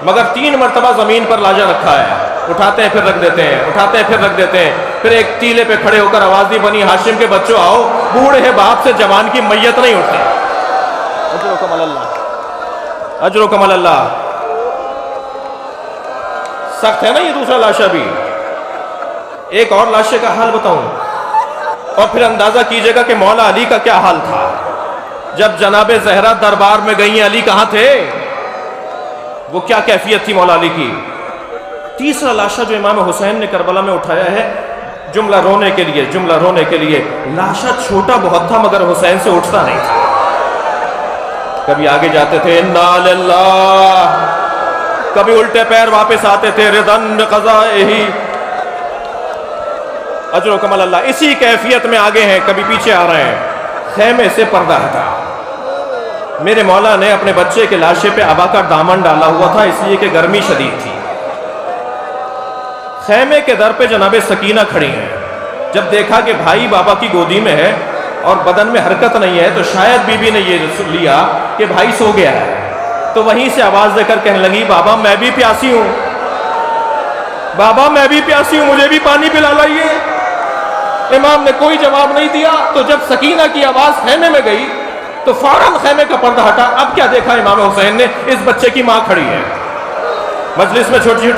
مگر 3 مرتبہ زمین پر لاشا رکھا ہے، اٹھاتے ہیں پھر رکھ دیتے ہیں، اٹھاتے ہیں پھر رکھ دیتے ہیں۔ پھر ایک ٹیلے پہ کھڑے ہو کر آواز دی بنی ہاشم کے بچوں آؤ، بوڑھے باپ سے جوان کی میت نہیں اٹھتی۔ اجرکم اللہ، اجرکم اللہ۔ سخت ہے نا یہ دوسرا لاشا بھی۔ ایک اور لاشے کا حال بتاؤں اور پھر اندازہ کیجئے گا کہ مولا علی کا کیا حال تھا جب جناب زہرا دربار میں گئی۔ علی کہاں تھے؟ وہ کیا کیفیت تھی مولا علی کی؟ تیسرا لاشا جو امام حسین نے کربلا میں اٹھایا ہے، جملہ رونے کے لیے، جملہ رونے کے لیے، لاشا چھوٹا بہت تھا مگر حسین سے اٹھتا نہیں تھا۔ کبھی آگے جاتے تھے انا للہ، کبھی الٹے پیر واپس آتے تھے ردن قضائہی، اجرکم اللہ۔ اسی کیفیت میں آگے ہیں، کبھی پیچھے آ رہے ہیں۔ خیمے سے پردہ ہٹا، میرے مولا نے اپنے بچے کے لاشے پہ ابا کا دامن ڈالا ہوا تھا اس لیے کہ گرمی شدید تھی۔ خیمے کے در پہ جناب سکینہ کھڑی ہیں، جب دیکھا کہ بھائی بابا کی گودی میں ہے اور بدن میں حرکت نہیں ہے تو شاید بی بی نے یہ سن لیا کہ بھائی سو گیا ہے، تو وہیں سے آواز دے کر کہنے لگی بابا میں بھی پیاسی ہوں، بابا میں بھی پیاسی ہوں، مجھے بھی پانی پلا لائیے۔ امام نے کوئی جواب نہیں دیا، تو جب سکینہ کی آواز خیمے میں گئی تو فوراً خیمے کا پردہ ہٹا۔ اب کیا دیکھا امام حسین نے؟ اس بچے کی ماں کھڑی ہے، مجلس میں چھوٹی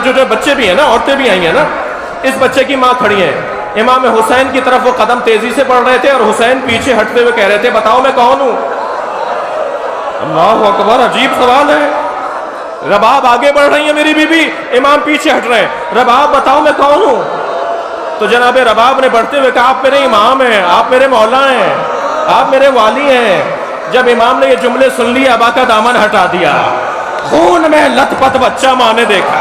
چھوٹے بچے بھی ہیں نا، عورتیں بھی آئی ہیں نا، اس بچے کی ماں کھڑی ہیں۔ امام حسین کی طرف وہ قدم تیزی سے بڑھ رہے تھے اور حسین پیچھے ہٹتے ہوئے کہہ رہے تھے بتاؤ میں کون ہوں؟ اللہ اکبر، عجیب سوال ہے۔ رباب آگے بڑھ رہی ہیں میری بی بی، امام پیچھے ہٹ رہے ہیں، رباب بتاؤ میں کون ہوں؟ تو جناب رباب نے بڑھتے ہوئے کہا آپ میرے امام ہیں، آپ میرے مولا ہیں، آپ میرے والی ہیں۔ جب امام نے یہ جملے سن لی ابا کا دامن ہٹا دیا، خون میں لت پت بچہ ماں نے دیکھا۔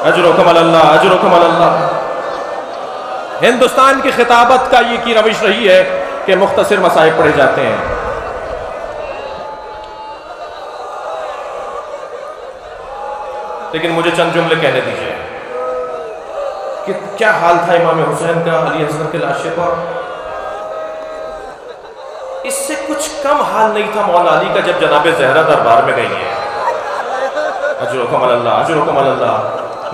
اجرکم اللہ، اجرکم اللہ۔ ہندوستان کی خطابت کا یہ کی روش رہی ہے کہ مختصر مسائل پڑھے جاتے ہیں۔ لیکن مجھے چند جملے کہنے دیجئے کہ کیا حال تھا امام حسین کا علی اصغر کے لاشے پر۔ اس سے کچھ کم حال نہیں تھا مولا علی کا جب جناب زہرا دربار میں گئی ہیں۔ اجرکم اللہ، اجرکم اللہ۔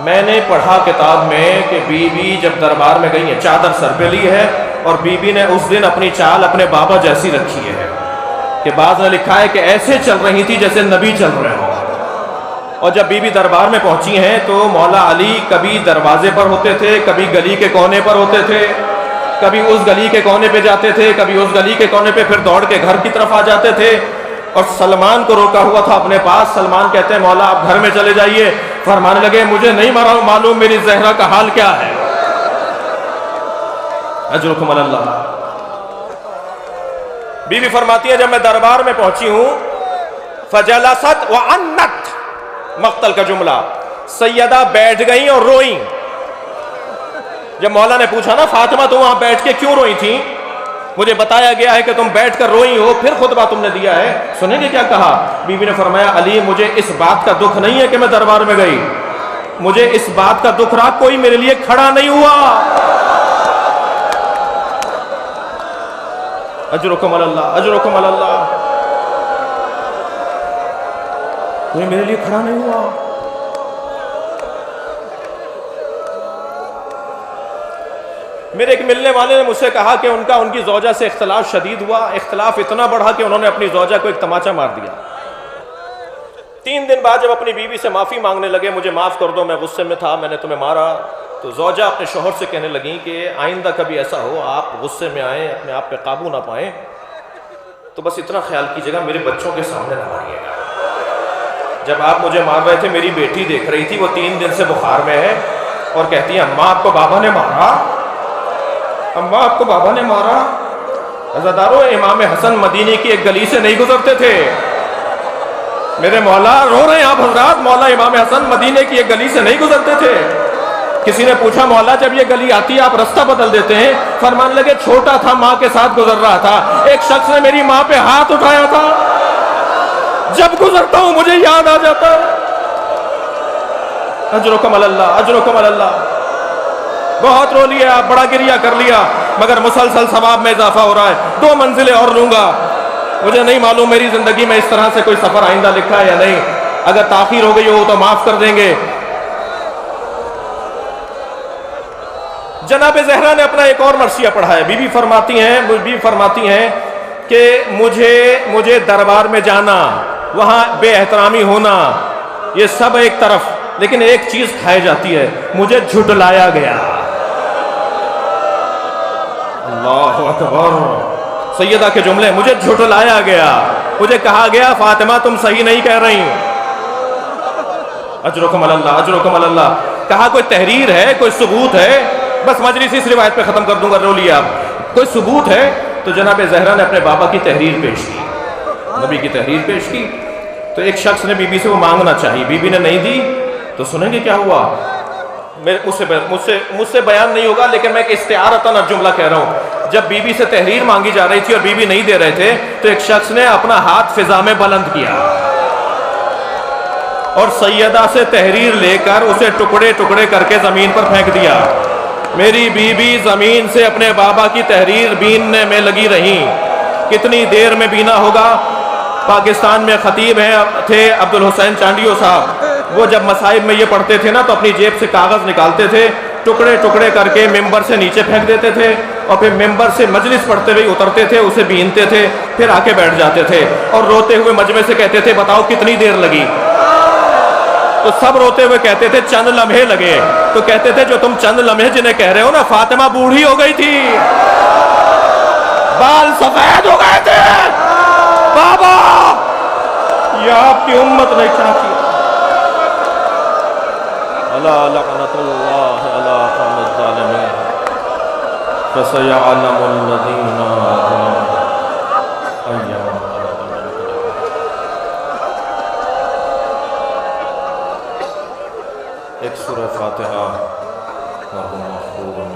میں نے پڑھا کتاب میں کہ بی بی جب دربار میں گئی ہیں چادر سر پہ لی ہے اور بی بی نے اس دن اپنی چال اپنے بابا جیسی رکھی ہے، کہ بعض نے لکھا ہے کہ ایسے چل رہی تھی جیسے نبی چل رہے ہوں۔ اور جب بی بی دربار میں پہنچی ہیں تو مولا علی کبھی دروازے پر ہوتے تھے، کبھی گلی کے کونے پر ہوتے تھے، کبھی اس گلی کے کونے پہ جاتے تھے، کبھی اس گلی کے کونے پہ، پھر دوڑ کے گھر کی طرف آ جاتے تھے۔ اور سلمان کو روکا ہوا تھا اپنے پاس۔ سلمان کہتے ہیں مولا آپ گھر میں چلے جائیے۔ فرمانے لگے مجھے نہیں معلوم میری زہرا کا حال کیا ہے۔ اجرکم اللہ۔ بی بی فرماتی ہے جب میں دربار میں پہنچی ہوں فجلست وعنت، مقتل کا جملہ، سیدہ بیٹھ گئیں اور روئیں۔ جب مولا نے پوچھا نا فاطمہ تم وہاں بیٹھ کے کیوں روئی تھی؟ مجھے بتایا گیا ہے کہ تم بیٹھ کر روئی ہو، پھر خطبہ تم نے دیا ہے۔ سنیں گے کیا کہا؟ بی بی نے فرمایا علی مجھے اس بات کا دکھ نہیں ہے کہ میں دربار میں گئی، مجھے اس بات کا دکھ رہا کوئی میرے لیے کھڑا نہیں ہوا۔ اجرکم اللہ، اجرکم اللہ۔ کوئی میرے لیے کھڑا نہیں ہوا۔ میرے ایک ملنے والے نے مجھ سے کہا کہ ان کی زوجہ سے اختلاف شدید ہوا، اختلاف اتنا بڑھا کہ انہوں نے اپنی زوجہ کو ایک تماچا مار دیا۔ 3 دن بعد جب اپنی بیوی سے معافی مانگنے لگے، مجھے معاف کر دو، میں غصے میں تھا، میں نے تمہیں مارا، تو زوجہ اپنے شوہر سے کہنے لگیں کہ آئندہ کبھی ایسا ہو آپ غصے میں آئیں، اپنے آپ پہ قابو نہ پائیں، تو بس اتنا خیال کیجیے گا میرے بچوں کے سامنے نہ ماریے گا۔ جب آپ مجھے مار رہے تھے میری بیٹی دیکھ رہی تھی، وہ 3 دن سے بخار میں ہے اور کہتی ہے اماں آپ کو بابا نے مارا، اماں آپ کو بابا نے مارا۔ عزادارو، امام حسن مدینی کی ایک گلی سے نہیں گزرتے تھے، میرے مولا رو رہے ہیں آپ حضرات، مولا امام حسن مدینے کی ایک گلی سے نہیں گزرتے تھے۔ کسی نے پوچھا مولا جب یہ گلی آتی ہے آپ رستہ بدل دیتے ہیں؟ فرمان لگے چھوٹا تھا ماں کے ساتھ گزر رہا تھا، ایک شخص نے میری ماں پہ ہاتھ اٹھایا تھا، جب گزرتا ہوں مجھے یاد آ جاتا ہے۔ اجرکم اللہ، اجرکم اللہ۔ بہت رو لیا، بڑا گریہ کر لیا، مگر مسلسل ثواب میں اضافہ ہو رہا ہے۔ 2 منزلیں اور لوں گا، مجھے نہیں معلوم میری زندگی میں اس طرح سے کوئی سفر آئندہ لکھا ہے یا نہیں، اگر تاخیر ہو گئی ہو تو معاف کر دیں گے۔ جناب زہرا نے اپنا ایک اور مرثیہ پڑھا ہے، بی بی فرماتی ہیں کہ مجھے دربار میں جانا، وہاں بے احترامی ہونا، یہ سب ایک طرف، لیکن ایک چیز کھائی جاتی ہے، مجھے جھٹلایا گیا۔ اللہ اکبر، سیدہ کے جملے، مجھے جھٹلایا گیا، مجھے کہا گیا فاطمہ تم صحیح نہیں کہہ رہی۔ اجرکم اللہ، اجرکم اللہ۔ کہا کوئی تحریر ہے، کوئی ثبوت ہے؟ بس مجلس اس روایت پہ ختم کر دوں گا، رو لیا آپ، کوئی ثبوت ہے؟ تو جناب زہرا نے اپنے بابا کی تحریر پیش کی، نبی کی تحریر پیش کی، تو ایک شخص نے بی بی سے وہ مانگنا چاہیے، بی بی نے نہیں دی، تو سنیں گے کیا ہوا؟ مجھ سے بیان نہیں ہوگا، لیکن میں ایک استعارتاً جملہ کہہ رہا ہوں۔ جب بی بی سے تحریر مانگی جا رہی تھی اور بی بی نہیں دے رہے تھے، تو ایک شخص نے اپنا ہاتھ فضا میں بلند کیا اور سیدہ سے تحریر لے کر اسے ٹکڑے ٹکڑے کر کے زمین پر پھینک دیا۔ میری بی بی زمین سے اپنے بابا کی تحریر بیننے میں لگی رہی۔ کتنی دیر میں بینا ہوگا؟ پاکستان میں خطیب تھے عبدالحسین چانڈیو صاحب، وہ جب مصائب میں یہ پڑھتے تھے نا تو اپنی جیب سے کاغذ نکالتے تھے، ٹکڑے ٹکڑے کر کے ممبر سے نیچے پھینک دیتے تھے، اور پھر ممبر سے مجلس پڑھتے ہوئے اترتے تھے، اسے بینتے تھے، پھر آ کے بیٹھ جاتے تھے، اور روتے ہوئے مجمع سے کہتے تھے بتاؤ کتنی دیر لگی؟ تو سب روتے ہوئے کہتے تھے چند لمحے لگے۔ تو کہتے تھے جو تم چند لمحے جنہیں کہہ رہے ہو نا، فاطمہ بوڑھی ہو گئی تھی، بال سفید ہو گئے تھے، بابا یہ آپ کی امت نے کیا کیا؟ الا لعنت اللہ علی قوم الظالمین فسيعلم الذین ظلموا أي ایک سورہ فاتحہ مرحوم محفوظ